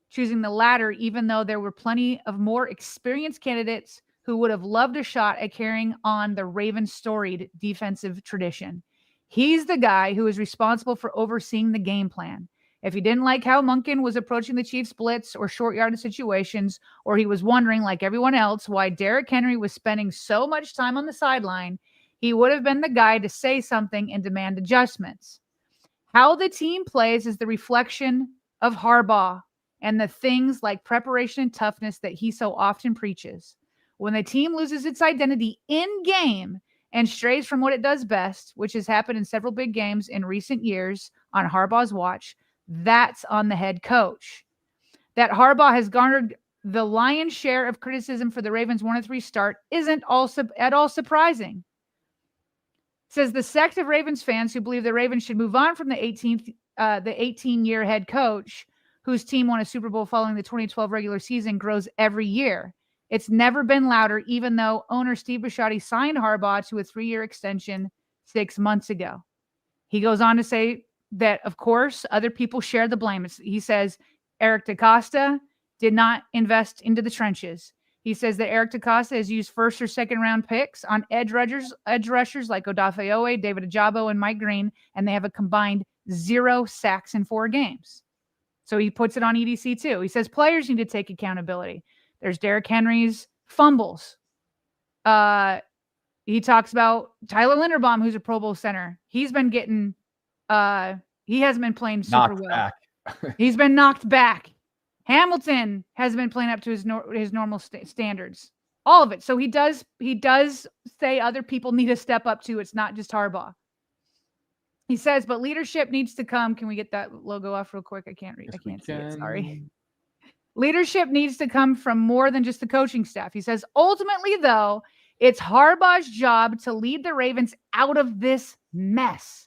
choosing the latter, even though there were plenty of more experienced candidates who would have loved a shot at carrying on the Ravens' storied defensive tradition. He's the guy who is responsible for overseeing the game plan. If he didn't like how Monken was approaching the Chiefs' blitz or short yardage situations, or he was wondering, like everyone else, why Derrick Henry was spending so much time on the sideline, he would have been the guy to say something and demand adjustments. How the team plays is the reflection of Harbaugh and the things like preparation and toughness that he so often preaches. When the team loses its identity in game and strays from what it does best, which has happened in several big games in recent years on Harbaugh's watch, that's on the head coach. That Harbaugh has garnered the lion's share of criticism for the Ravens' 1-3 start isn't also at all surprising. Says the sect of Ravens fans who believe the Ravens should move on from the 18-year head coach whose team won a Super Bowl following the 2012 regular season grows every year. It's never been louder, even though owner Steve Bisciotti signed Harbaugh to a 3-year extension 6 months ago. He goes on to say that, of course, other people share the blame. He says Eric DaCosta did not invest into the trenches. He says that Eric DaCosta has used 1st or 2nd round picks on edge rushers like Odafe Owe, David Ajabo, and Mike Green, and they have a combined 0 sacks in 4 games. So he puts it on EDC too. He says players need to take accountability. There's Derrick Henry's fumbles. He talks about Tyler Linderbaum, who's a Pro Bowl center. He's been getting he hasn't been playing super well. He's been knocked back. Hamilton hasn't been playing up to his normal standards. All of it. So he does say other people need to step up too. It's not just Harbaugh. He says, but leadership needs to come. Can we get that logo off real quick? I can't read. Yes, I can't see can. it. Sorry. Leadership needs to come from more than just the coaching staff. He says, ultimately, though, it's Harbaugh's job to lead the Ravens out of this mess.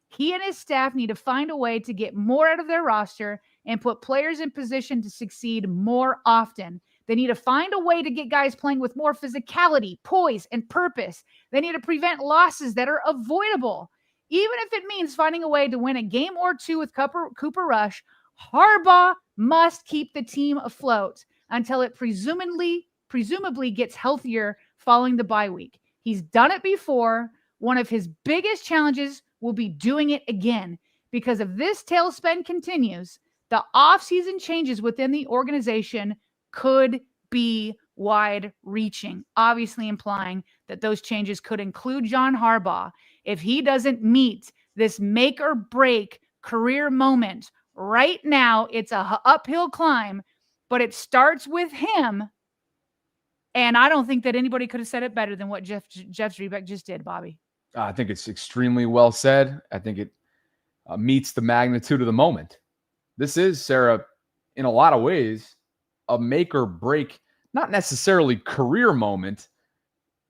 He and his staff need to find a way to get more out of their roster and put players in position to succeed more often. They need to find a way to get guys playing with more physicality, poise, and purpose. They need to prevent losses that are avoidable. Even if it means finding a way to win a game or 2 with Cooper Rush, Harbaugh must keep the team afloat until it presumably gets healthier following the bye week. He's done it before. One of his biggest challenges will be doing it again, because if this tailspin continues, the offseason changes within the organization could be wide-reaching, obviously implying that those changes could include John Harbaugh. If he doesn't meet this make-or-break career moment right now, it's a uphill climb, but it starts with him. And I don't think that anybody could have said it better than what Jeff Zrebiec just did, Bobby. I think it's extremely well said. I think it meets the magnitude of the moment. This is, Sarah, in a lot of ways, a make or break, not necessarily career moment,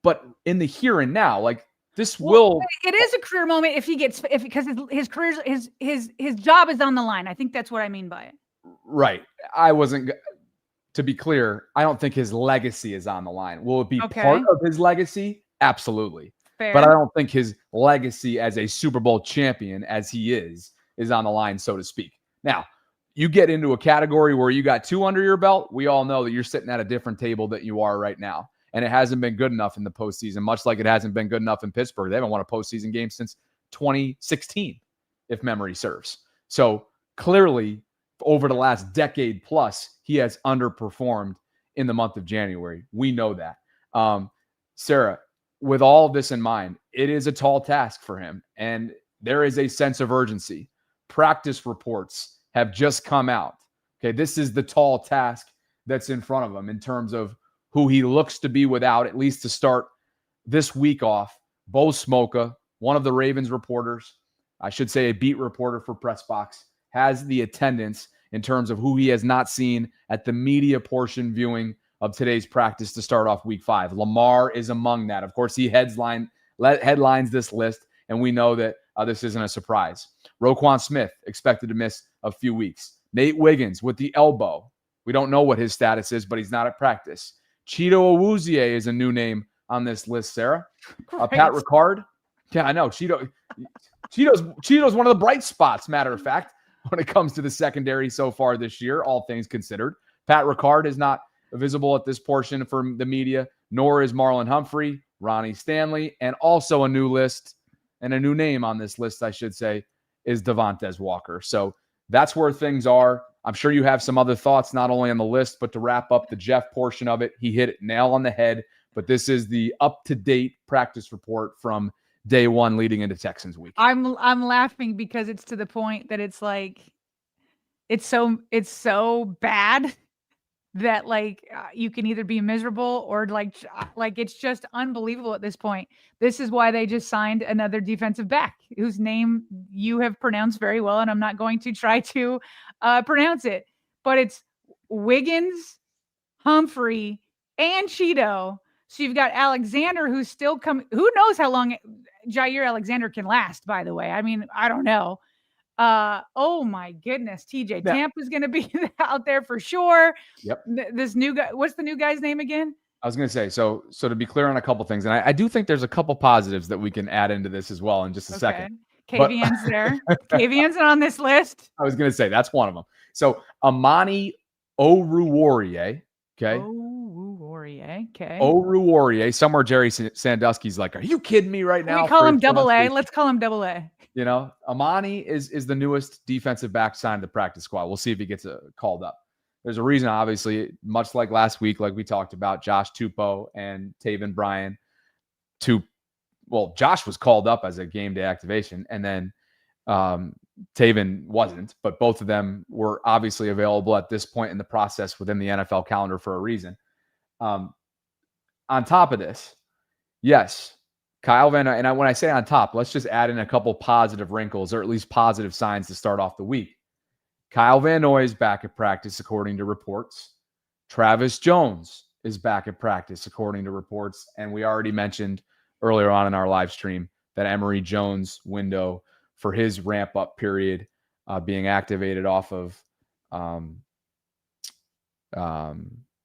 but in the here and now. Like this will. It is a career moment because his career, his job is on the line. I think that's what I mean by it. Right. I wasn't. To be clear, I don't think his legacy is on the line. Will it be part of his legacy? Absolutely. Fair. But I don't think his legacy as a Super Bowl champion, as he is on the line, so to speak. Now, you get into a category where you got 2 under your belt. We all know that you're sitting at a different table than you are right now. And it hasn't been good enough in the postseason, much like it hasn't been good enough in Pittsburgh. They haven't won a postseason game since 2016, if memory serves. So clearly, over the last decade plus, he has underperformed in the month of January. We know that. Sarah, with all of this in mind, it is a tall task for him, and there is a sense of urgency. Practice reports have just come out. Okay, this is the tall task that's in front of him in terms of who he looks to be without, at least to start this week off. Bo Smoka, one of the Ravens reporters, I should say a beat reporter for Press Box, has the attendance in terms of who he has not seen at the media portion viewing of today's practice to start off week 5. Lamar is among that. Of course, he headlines this list, and we know that this isn't a surprise. Roquan Smith expected to miss a few weeks. Nate Wiggins with the elbow. We don't know what his status is, but he's not at practice. Cheeto Awuzie is a new name on this list, Sarah. Pat Ricard. Yeah, I know. Cheeto's one of the bright spots, matter of fact, when it comes to the secondary so far this year, all things considered. Pat Ricard is not visible at this portion from the media, nor is Marlon Humphrey, Ronnie Stanley, and also a new list, and a new name on this list, I should say, is Devontae Walker. So that's where things are. I'm sure you have some other thoughts, not only on the list, but to wrap up the Jeff portion of it. He hit it nail on the head, but this is the up-to-date practice report from day one leading into Texans week. I'm laughing because it's to the point that it's like it's so bad that you can either be miserable or like it's just unbelievable at this point. This is why they just signed another defensive back whose name you have pronounced very well, and I'm not going to try to pronounce it, but it's Wiggins, Humphrey, and Cheeto. So you've got Alexander who's still coming. Who knows how long Jair Alexander can last, by the way. I mean, I don't know. Oh my goodness. TJ Tampa's going to be out there for sure. Yep. This new guy, what's the new guy's name again? I was going to say, so to be clear on a couple things, and I do think there's a couple positives that we can add into this as well in just a second. KVN's there. KVN's on this list. I was going to say, that's one of them. So Amani Oruwariye, okay? Okay. Oruwariye. Somewhere Jerry Sandusky's like, are you kidding me right now? We call him Double A. Let's call him Double A. You know, Amani is the newest defensive back signed to the practice squad. We'll see if he gets called up. There's a reason, obviously, much like last week, like we talked about, Josh Tupou and Taven Bryan. Josh was called up as a game day activation, and then Taven wasn't, but both of them were obviously available at this point in the process within the NFL calendar for a reason. On top of this, yes, Kyle Van Noy, and when I say on top, let's just add in a couple positive wrinkles or at least positive signs to start off the week. Kyle Van Noy is back at practice, according to reports. Travis Jones is back at practice, according to reports. And we already mentioned earlier on in our live stream that Emory Jones window for his ramp-up period being activated off of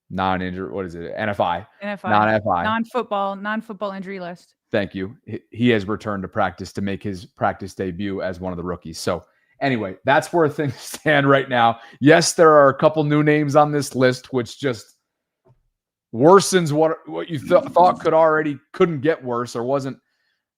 non-injury, what is it? NFI. Non-FI. Non-football injury list. Thank you. He has returned to practice to make his practice debut as one of the rookies. So anyway, that's where things stand right now. Yes, there are a couple new names on this list, which just worsens what you thought couldn't get worse or wasn't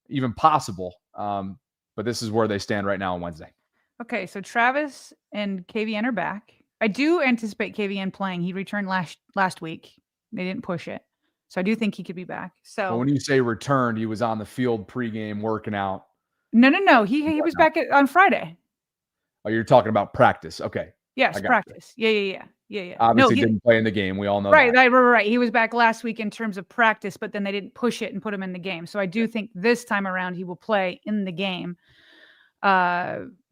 even possible. But this is where they stand right now on Wednesday. Okay, so Travis and KVN are back. I do anticipate KVN playing. He returned last week. They didn't push it. So I do think he could be back. So when you say returned, he was on the field pregame working out. No. He was back on Friday. Oh, you're talking about practice. Okay. Yes, practice. Yeah. Yeah. Obviously didn't play in the game. We all know right, that. Right. He was back last week in terms of practice, but then they didn't push it and put him in the game. So I do think this time around he will play in the game.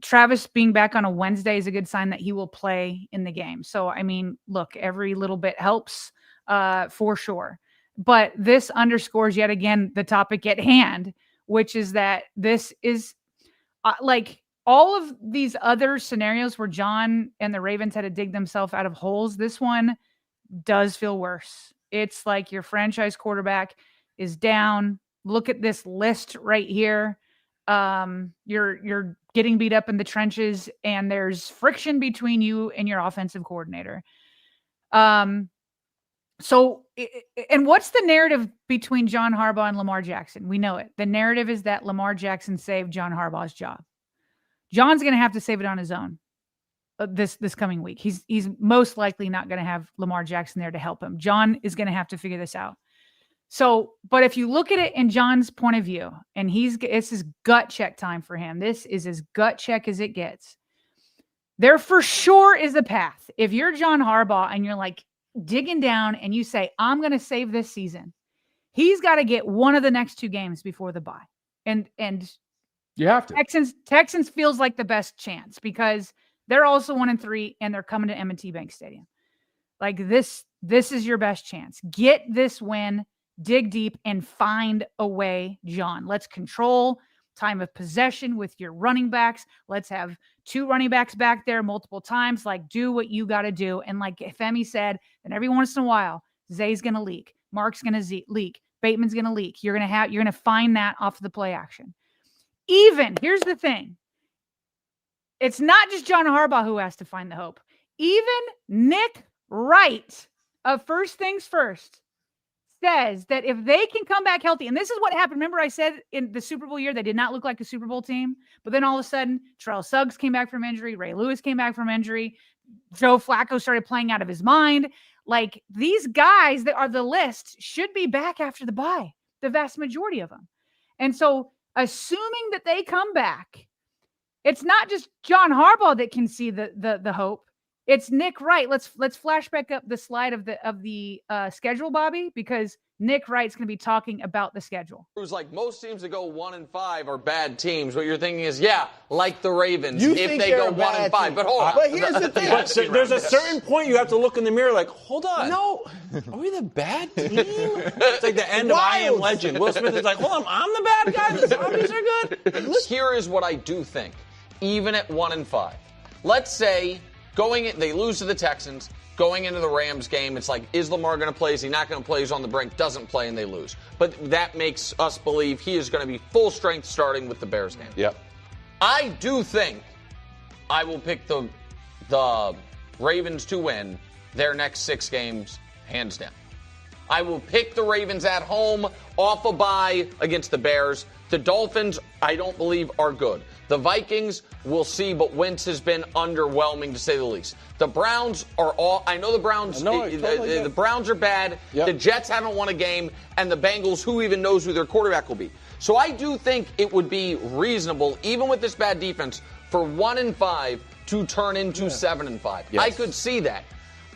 Travis being back on a Wednesday is a good sign that he will play in the game. So, I mean, look, every little bit helps for sure. But this underscores yet again the topic at hand, which is that this is like all of these other scenarios where John and the Ravens had to dig themselves out of holes. This one does feel worse. It's like your franchise quarterback is down. Look at this list right here. You're getting beat up in the trenches, and there's friction between you and your offensive coordinator. So, and what's the narrative between John Harbaugh and Lamar Jackson? We know it. The narrative is that Lamar Jackson saved John Harbaugh's job. John's going to have to save it on his own this coming week. He's most likely not going to have Lamar Jackson there to help him. John is going to have to figure this out. So, but if you look at it in John's point of view, and it's his gut check time for him. This is as gut check as it gets. There for sure is a path. If you're John Harbaugh and you're like digging down and you say, I'm going to save this season, he's got to get one of the next 2 games before the bye. And you have to. Texans feels like the best chance because they're also 1-3 and they're coming to M&T Bank Stadium. Like this is your best chance. Get this win, dig deep, and find a way, John. Let's control time of possession with your running backs. Let's have 2 running backs back there multiple times. Like, do what you got to do. And like Femi said, and every once in a while, Zay's going to leak. Mark's going to leak. Bateman's going to leak. You're going to find that off of the play action. Here's the thing. It's not just John Harbaugh who has to find the hope. Even Nick Wright of First Things First says that if they can come back healthy, and this is what happened. Remember I said in the Super Bowl year, they did not look like a Super Bowl team, but then all of a sudden, Terrell Suggs came back from injury. Ray Lewis came back from injury. Joe Flacco started playing out of his mind. Like these guys that are the list should be back after the bye, the vast majority of them. And so assuming that they come back, it's not just John Harbaugh that can see the hope. It's Nick Wright. Let's flash back up the slide of the schedule, Bobby, because Nick Wright's going to be talking about the schedule. It was like most teams that go 1-5 are bad teams. What you're thinking is, yeah, like the Ravens, if they go 1-5. But hold on. But here's the thing. There's a certain point you have to look in the mirror like, hold on. No. Are we the bad team? It's like the end of I Am Legend. Will Smith is like, hold on, I'm the bad guy. The zombies are good. Here is what I do think. Even at 1-5. Let's say they lose to the Texans. Going into the Rams game, it's like, is Lamar going to play? Is he not going to play? He's on the brink, doesn't play, and they lose. But that makes us believe he is going to be full strength starting with the Bears game. Yep. I do think I will pick the Ravens to win their next 6 games, hands down. I will pick the Ravens at home off a bye against the Bears. The Dolphins, I don't believe, are good. The Vikings, we'll see, but Wentz has been underwhelming to say the least. The Browns are I know the Browns, the Browns are bad. Yep. The Jets haven't won a game, and the Bengals, who even knows who their quarterback will be. So I do think it would be reasonable, even with this bad defense, for 1-5 to turn into 7-5. Yes. I could see that.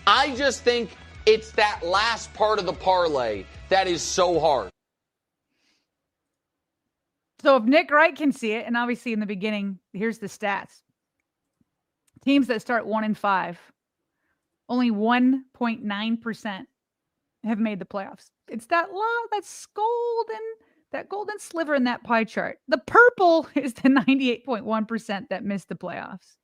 I just think it's that last part of the parlay that is so hard. So if Nick Wright can see it, and obviously in the beginning, here's the stats. Teams that start 1-5, only 1.9% have made the playoffs. It's that golden sliver in that pie chart. The purple is the 98.1% that missed the playoffs.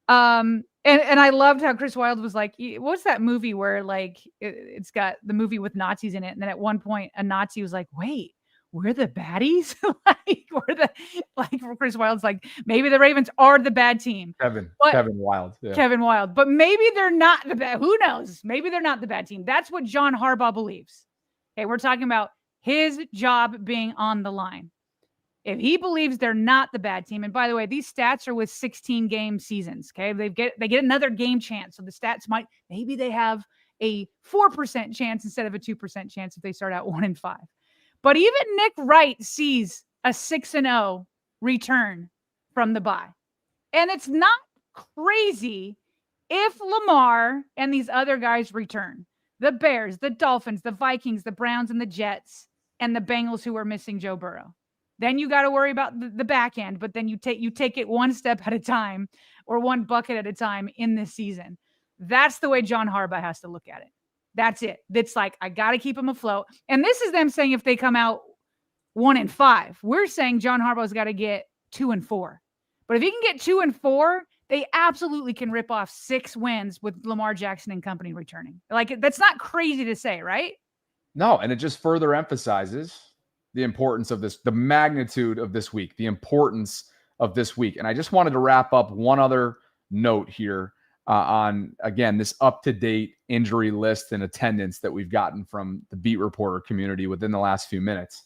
And I loved how Chris Wilde was like, what's that movie where like it's got the movie with Nazis in it, and then at one point a Nazi was like, wait, we're the baddies? like Chris Wilde's like, maybe the Ravens are the bad team. Kevin Wilde. Yeah. Kevin Wilde. But maybe they're not the bad. Who knows? Maybe they're not the bad team. That's what John Harbaugh believes. Okay, we're talking about his job being on the line. If he believes they're not the bad team, and by the way, these stats are with 16-game seasons. Okay, they get another game chance. So the stats maybe they have a 4% chance instead of a 2% chance if they start out 1-5. But even Nick Wright sees a 6-0 return from the bye. And it's not crazy if Lamar and these other guys return, the Bears, the Dolphins, the Vikings, the Browns, and the Jets, and the Bengals who are missing Joe Burrow, then you got to worry about the back end. But then you take it one step at a time or one bucket at a time in this season. That's the way John Harbaugh has to look at it. That's it. That's like, I got to keep them afloat. And this is them saying if they come out 1-5, we're saying John Harbaugh's got to get 2-4. But if he can get 2-4, they absolutely can rip off 6 wins with Lamar Jackson and company returning. Like, that's not crazy to say, right? No, and it just further emphasizes the importance of this, the magnitude of this week, the importance of this week. And I just wanted to wrap up one other note here on, again, this up-to-date injury list and attendance that we've gotten from the beat reporter community within the last few minutes.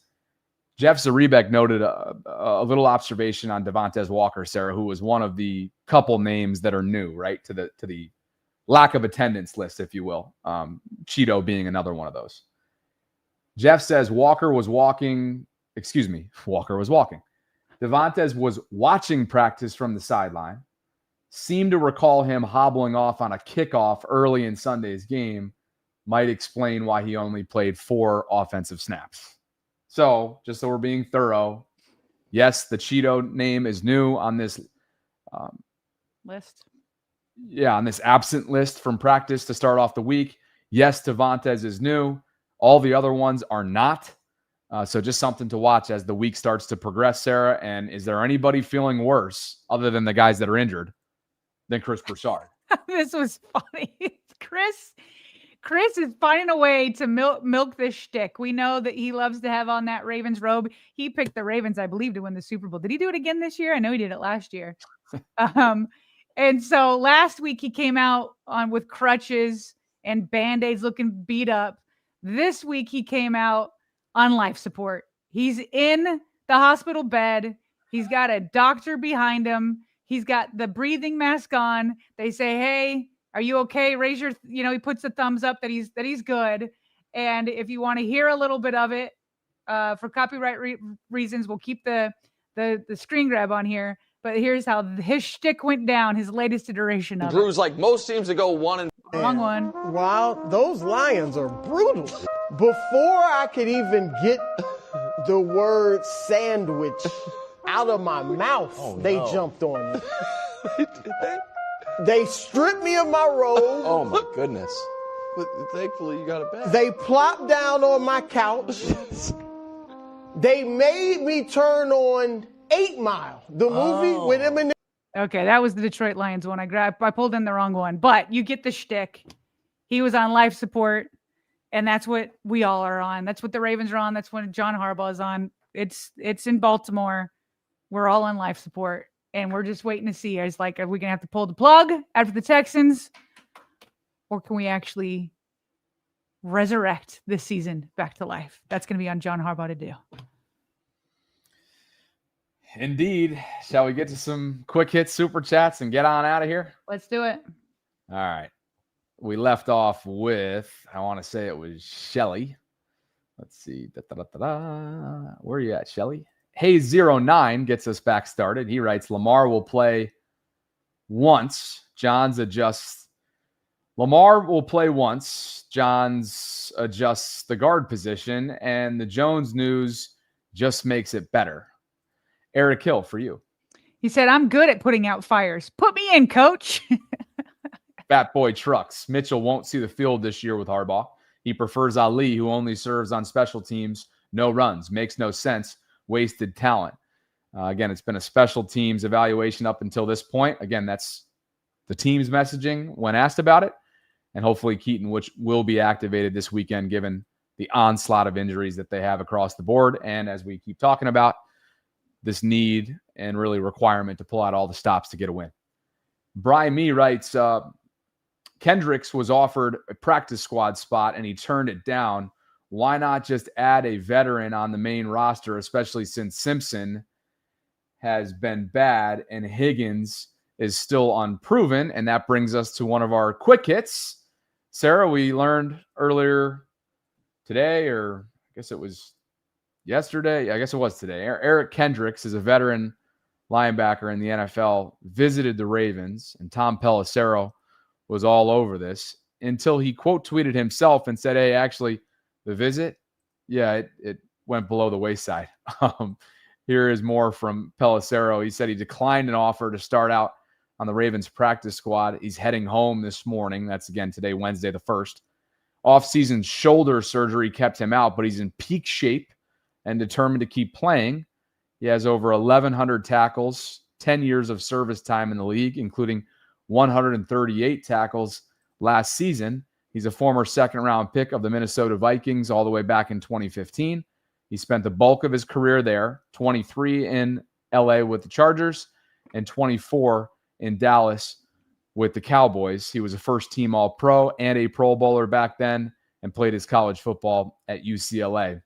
Jeff Zaribek noted a little observation on Devontae Walker, Sarah, who was one of the couple names that are new, right, to the lack of attendance list, if you will. Cheeto being another one of those. Jeff says Walker was walking. Devontae was watching practice from the sideline. Seemed to recall him hobbling off on a kickoff early in Sunday's game. Might explain why he only played 4 offensive snaps. So, just so we're being thorough, yes, the Cheeto name is new on this list. Yeah, on this absent list from practice to start off the week. Yes, Devontae is new. All the other ones are not. So just something to watch as the week starts to progress, Sarah. And is there anybody feeling worse other than the guys that are injured than Chris Broussard? This was funny. Chris is finding a way to milk this shtick. We know that he loves to have on that Ravens robe. He picked the Ravens, I believe, to win the Super Bowl. Did he do it again this year? I know he did it last year. And so last week he came out with crutches and Band-Aids looking beat up. This week he came out on life support. He's in the hospital bed. He's got a doctor behind him. He's got the breathing mask on. They say, "Hey, are you okay?" Raise your, he puts the thumbs up that he's good. And if you want to hear a little bit of it, for copyright reasons, we'll keep the screen grab on here. But here's how his shtick went down, his latest iteration of Drew's like most teams to go 1-. Wrong one. Wow, those Lions are brutal. Before I could even get the word sandwich out of my mouth, they jumped on me. Did they? They stripped me of my robe. Oh my goodness. But thankfully you got it back. They plopped down on my couch. They made me turn on 8 Mile, the movie with him and Okay, that was the Detroit Lions one. I pulled in the wrong one, but you get the shtick. He was on life support, and that's what we all are on. That's what the Ravens are on. That's what John Harbaugh is on. It's in Baltimore. We're all on life support, and we're just waiting to see. Are we going to have to pull the plug after the Texans, or can we actually resurrect this season back to life? That's going to be on John Harbaugh to do. Indeed. Shall we get to some quick hit super chats and get on out of here? Let's do it. All right. We left off with, I want to say it was Shelly. Let's see. Where are you at, Shelly? Hey09 gets us back started. He writes, Lamar will play once. Lamar will play once. Johns adjusts the guard position, and the Jones news just makes it better. Eric Hill, for you. He said, I'm good at putting out fires. Put me in, coach. Fat Boy Trucks. Mitchell won't see the field this year with Harbaugh. He prefers Ali, who only serves on special teams. No runs. Makes no sense. Wasted talent. Again, it's been a special teams evaluation up until this point. Again, that's the team's messaging when asked about it. And hopefully Keaton, which will be activated this weekend, given the onslaught of injuries that they have across the board. And as we keep talking about, this need and really requirement to pull out all the stops to get a win. Brian Me writes, Kendricks was offered a practice squad spot and he turned it down. Why not just add a veteran on the main roster, especially since Simpson has been bad and Higgins is still unproven? And that brings us to one of our quick hits. Sarah, we learned earlier today, or I guess it was yesterday. I guess it was today. Eric Kendricks is a veteran linebacker in the NFL, visited the Ravens, and Tom Pelissero was all over this until he quote tweeted himself and said, hey, actually, the visit, yeah, it went below the wayside. Here is more from Pelissero. He said he declined an offer to start out on the Ravens practice squad. He's heading home this morning. That's, again, today, Wednesday the 1st. Off-season shoulder surgery kept him out, but he's in peak shape and determined to keep playing. He has over 1,100 tackles, 10 years of service time in the league, including 138 tackles last season. He's a former second-round pick of the Minnesota Vikings all the way back in 2015. He spent the bulk of his career there, 23 in LA with the Chargers and 24 in Dallas with the Cowboys. He was a first-team All-Pro and a Pro Bowler back then and played his college football at UCLA.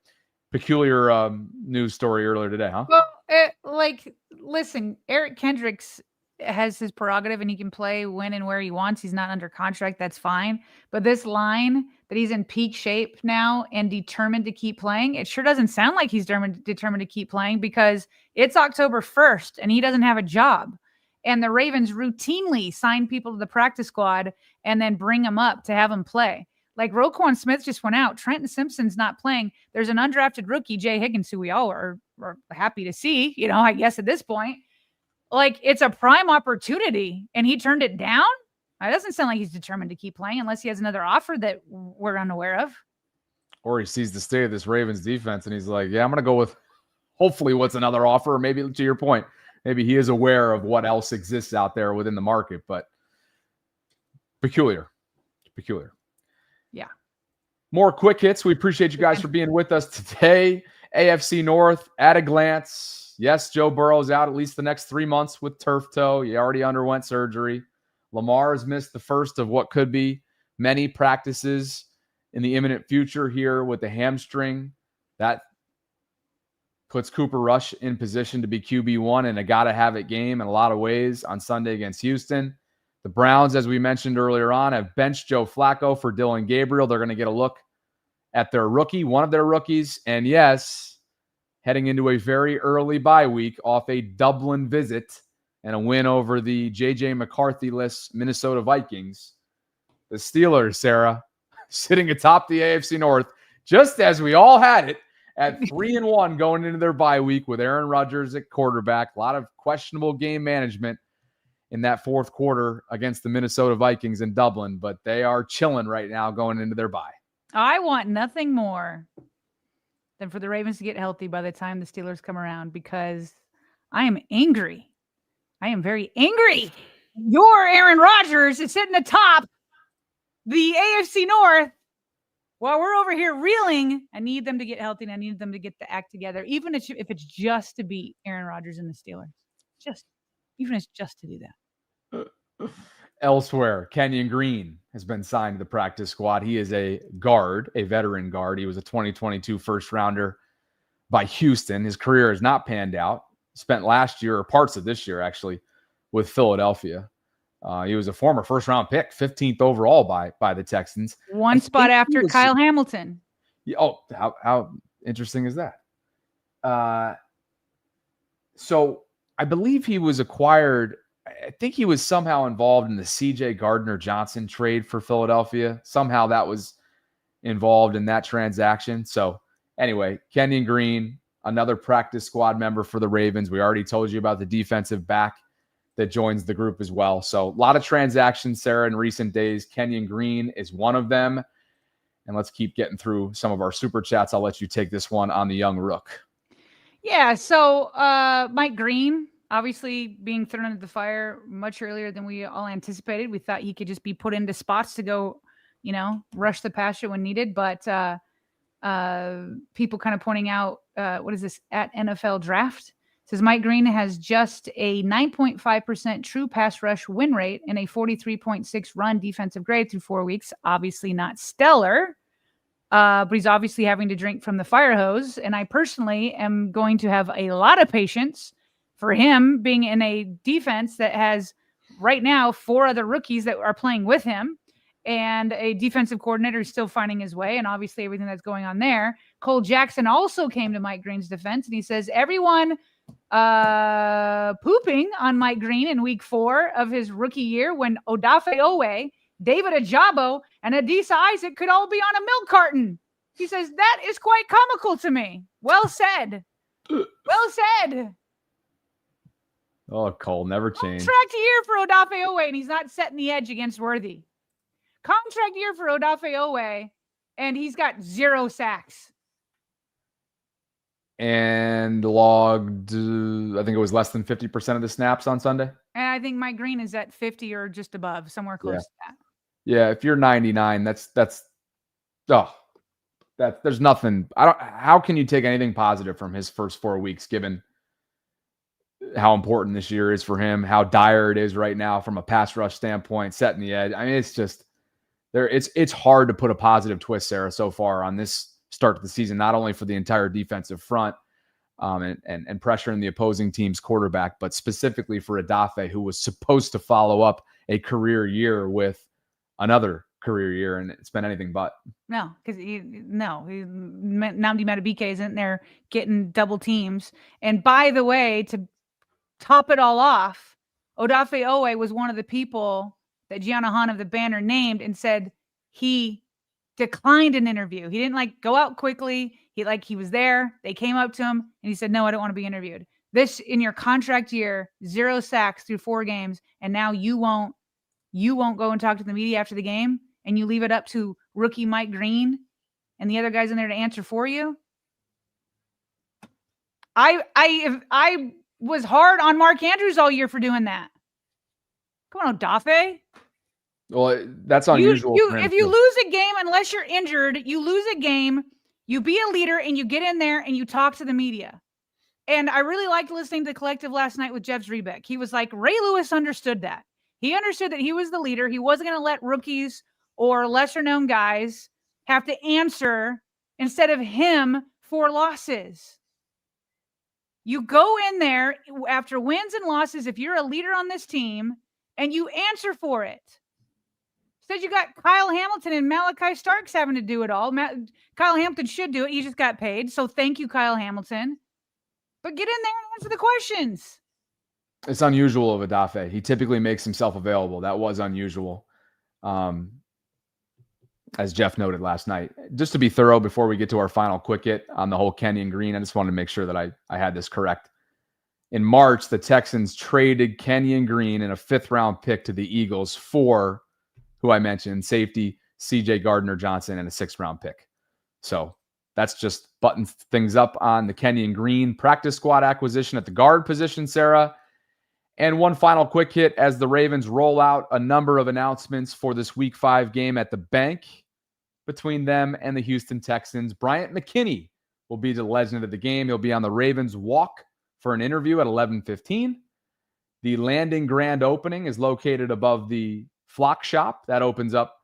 Peculiar news story earlier today, huh? Well, listen, Eric Kendricks has his prerogative and he can play when and where he wants. He's not under contract. That's fine. But this line that he's in peak shape now and determined to keep playing, it sure doesn't sound like he's determined to keep playing because it's October 1st and he doesn't have a job. And the Ravens routinely sign people to the practice squad and then bring them up to have them play. Like Roquan Smith just went out. Trenton Simpson's not playing. There's an undrafted rookie, Jay Higgins, who we all are happy to see, I guess at this point. Like, it's a prime opportunity, and he turned it down? It doesn't sound like he's determined to keep playing unless he has another offer that we're unaware of. Or he sees the state of this Ravens defense, and he's like, yeah, I'm going to go with hopefully what's another offer. Or maybe, to your point, maybe he is aware of what else exists out there within the market, but peculiar. Yeah. More quick hits. We appreciate you guys for being with us today. AFC North, at a glance. Yes, Joe Burrow's out at least the next 3 months with turf toe. He already underwent surgery. Lamar has missed the first of what could be many practices in the imminent future here with the hamstring. That puts Cooper Rush in position to be QB1 in a gotta-have-it game in a lot of ways on Sunday against Houston. The Browns, as we mentioned earlier on, have benched Joe Flacco for Dylan Gabriel. They're going to get a look at their rookie, one of their rookies, and yes, heading into a very early bye week off a Dublin visit and a win over the J.J. McCarthy-less Minnesota Vikings. The Steelers, Sarah, sitting atop the AFC North, just as we all had it, at 3-1 going into their bye week with Aaron Rodgers at quarterback. A lot of questionable game management in that fourth quarter against the Minnesota Vikings in Dublin, but they are chilling right now going into their bye. I want nothing more than for the Ravens to get healthy by the time the Steelers come around because I am angry. I am very angry. Your Aaron Rodgers is sitting atop the AFC North while we're over here reeling. I need them to get healthy and I need them to get the act together, even if it's just to beat Aaron Rodgers and the Steelers. Even if it's just to do that. Elsewhere, Kenyon Green has been signed to the practice squad. He is a guard, a veteran guard. He was a 2022 first rounder by Houston. His career has not panned out. Spent last year, or parts of this year actually, with Philadelphia. He was a former first round pick, 15th overall by the Texans. One spot after Kyle Hamilton. Oh, how interesting is that? So I believe he was acquired. I think he was somehow involved in the C.J. Gardner-Johnson trade for Philadelphia. Somehow that was involved in that transaction. So anyway, Kenyon Green, another practice squad member for the Ravens. We already told you about the defensive back that joins the group as well. So a lot of transactions, Sarah, in recent days. Kenyon Green is one of them. And let's keep getting through some of our super chats. I'll let you take this one on the young rook. Yeah, so Mike Green, obviously being thrown into the fire much earlier than we all anticipated. We thought he could just be put into spots to go, rush the passer when needed. But people kind of pointing out, what is this, at NFL Draft? It says Mike Green has just a 9.5% true pass rush win rate and a 43.6 run defensive grade through 4 weeks. Obviously not stellar. But he's obviously having to drink from the fire hose. And I personally am going to have a lot of patience for him being in a defense that has right now 4 other rookies that are playing with him and a defensive coordinator is still finding his way. And obviously everything that's going on there. Cole Jackson also came to Mike Green's defense and he says everyone pooping on Mike Green in week 4 of his rookie year when Odafe Owe David Ajabo and Adisa Isaac could all be on a milk carton. He says, that is quite comical to me. Well said. Well said. Oh, Cole, never change. Contract year for Odafe Owe, and he's not setting the edge against Worthy. Contract year for Odafe Owe, and he's got 0 sacks. And logged, I think it was less than 50% of the snaps on Sunday. And I think Mike Green is at 50 or just above, somewhere close to that. Yeah, if you're 99, there's nothing. How can you take anything positive from his first 4 weeks, given how important this year is for him, how dire it is right now from a pass rush standpoint, setting the edge. I mean, it's just there. It's hard to put a positive twist, Sarah, so far on this start to the season, not only for the entire defensive front and pressuring the opposing team's quarterback, but specifically for Odafe, who was supposed to follow up a career year with another career year, and it's been anything but. No, because Nnamdi Madubuike isn't there getting double teams. And by the way, to top it all off, Odafe Owe was one of the people that Gianna Hahn of the Banner named and said he declined an interview. He didn't go out quickly. He was there. They came up to him and he said, no, I don't want to be interviewed. This in your contract year, 0 sacks through 4 games. And now you won't go and talk to the media after the game, and you leave it up to rookie Mike Green and the other guys in there to answer for you. I was hard on Mark Andrews all year for doing that. Come on, Odafe. Well, that's unusual. If you lose a game, unless you're injured, you lose a game, you be a leader and you get in there and you talk to the media. And I really liked listening to the Collective last night with Jeff Zrebeck. He was like, Ray Lewis understood that. He understood that he was the leader. He wasn't going to let rookies or lesser known guys have to answer instead of him for losses. You go in there after wins and losses, if you're a leader on this team, and you answer for it. Said you got Kyle Hamilton and Malachi Starks having to do it all. Kyle Hamilton should do it. He just got paid. So thank you, Kyle Hamilton. But get in there and answer the questions. It's unusual of Odafe. He typically makes himself available. That was unusual. As Jeff noted last night. Just to be thorough before we get to our final quick hit on the whole Kenyon Green, I just wanted to make sure that I had this correct. In March, the Texans traded Kenyon Green in a 5th-round pick to the Eagles for, who I mentioned, safety C.J. Gardner-Johnson and a 6th-round pick. So that's just button things up on the Kenyon Green practice squad acquisition at the guard position, Sarah. And one final quick hit as the Ravens roll out a number of announcements for this Week 5 game at the bank between them and the Houston Texans. Bryant McKinney will be the legend of the game. He'll be on the Ravens walk for an interview at 11:15. The Landing grand opening is located above the Flock Shop. That opens up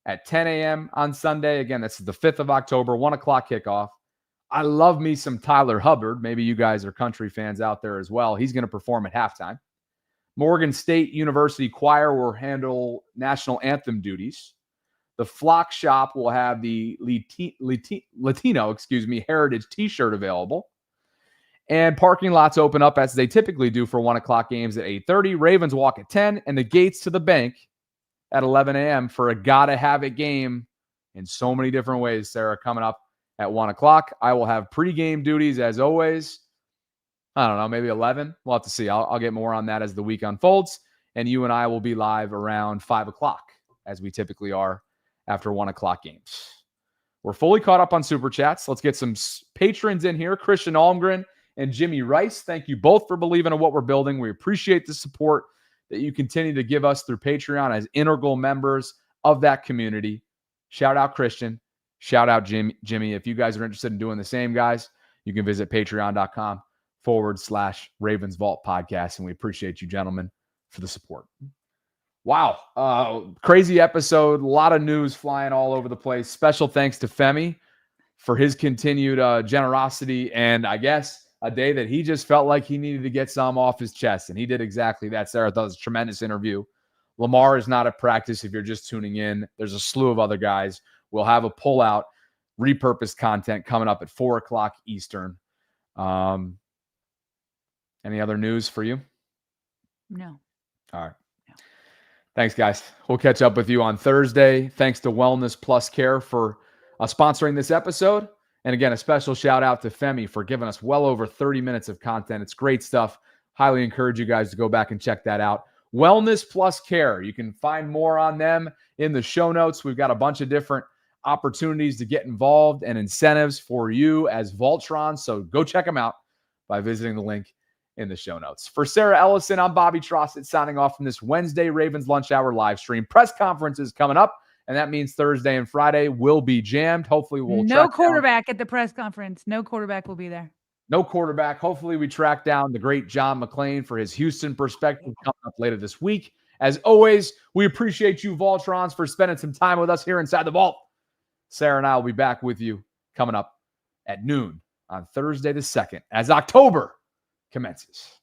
at 10 a.m. on Sunday. Again, this is the 5th of October, 1 o'clock kickoff. I love me some Tyler Hubbard. Maybe you guys are country fans out there as well. He's going to perform at halftime. Morgan State University Choir will handle national anthem duties. The Flock Shop will have the Latino heritage t-shirt available. And parking lots open up as they typically do for 1 o'clock games at 8:30. Ravens walk at 10, and the gates to the bank at 11 a.m. for a gotta-have-it game in so many different ways, Sarah, coming up at 1 o'clock. I will have pregame duties as always. I don't know, maybe 11. We'll have to see. I'll get more on that as the week unfolds. And you and I will be live around 5 o'clock, as we typically are after 1 o'clock games. We're fully caught up on Super Chats. Let's get some patrons in here. Christian Almgren and Jimmy Rice, thank you both for believing in what we're building. We appreciate the support that you continue to give us through Patreon as integral members of that community. Shout out Christian. Shout out Jimmy. If you guys are interested in doing the same, guys, you can visit patreon.com/Ravens Vault podcast. And we appreciate you, gentlemen, for the support. Wow. Crazy episode. A lot of news flying all over the place. Special thanks to Femi for his continued generosity. And I guess a day that he just felt like he needed to get some off his chest. And he did exactly that. Sarah thought it was a tremendous interview. Lamar is not at practice if you're just tuning in. There's a slew of other guys. We'll have a pull-out, repurposed content coming up at 4 o'clock Eastern. Any other news for you? No. All right. Thanks, guys. We'll catch up with you on Thursday. Thanks to Wellness Plus Care for sponsoring this episode. And again, a special shout out to Femi for giving us well over 30 minutes of content. It's great stuff. Highly encourage you guys to go back and check that out. Wellness Plus Care. You can find more on them in the show notes. We've got a bunch of different opportunities to get involved and incentives for you as VAULTRON. So go check them out by visiting the link in the show notes. For Sarah Ellison, I'm Bobby Trossett signing off from this Wednesday Ravens Lunch Hour live stream. Press conference is coming up, and that means Thursday and Friday will be jammed. Hopefully we'll no quarterback at the press conference. No quarterback will be there. No quarterback. Hopefully we track down the great John McClain for his Houston perspective coming up later this week. As always, we appreciate you, Vaultrons, for spending some time with us here inside the vault. Sarah and I will be back with you coming up at noon on Thursday the 2nd as October commences.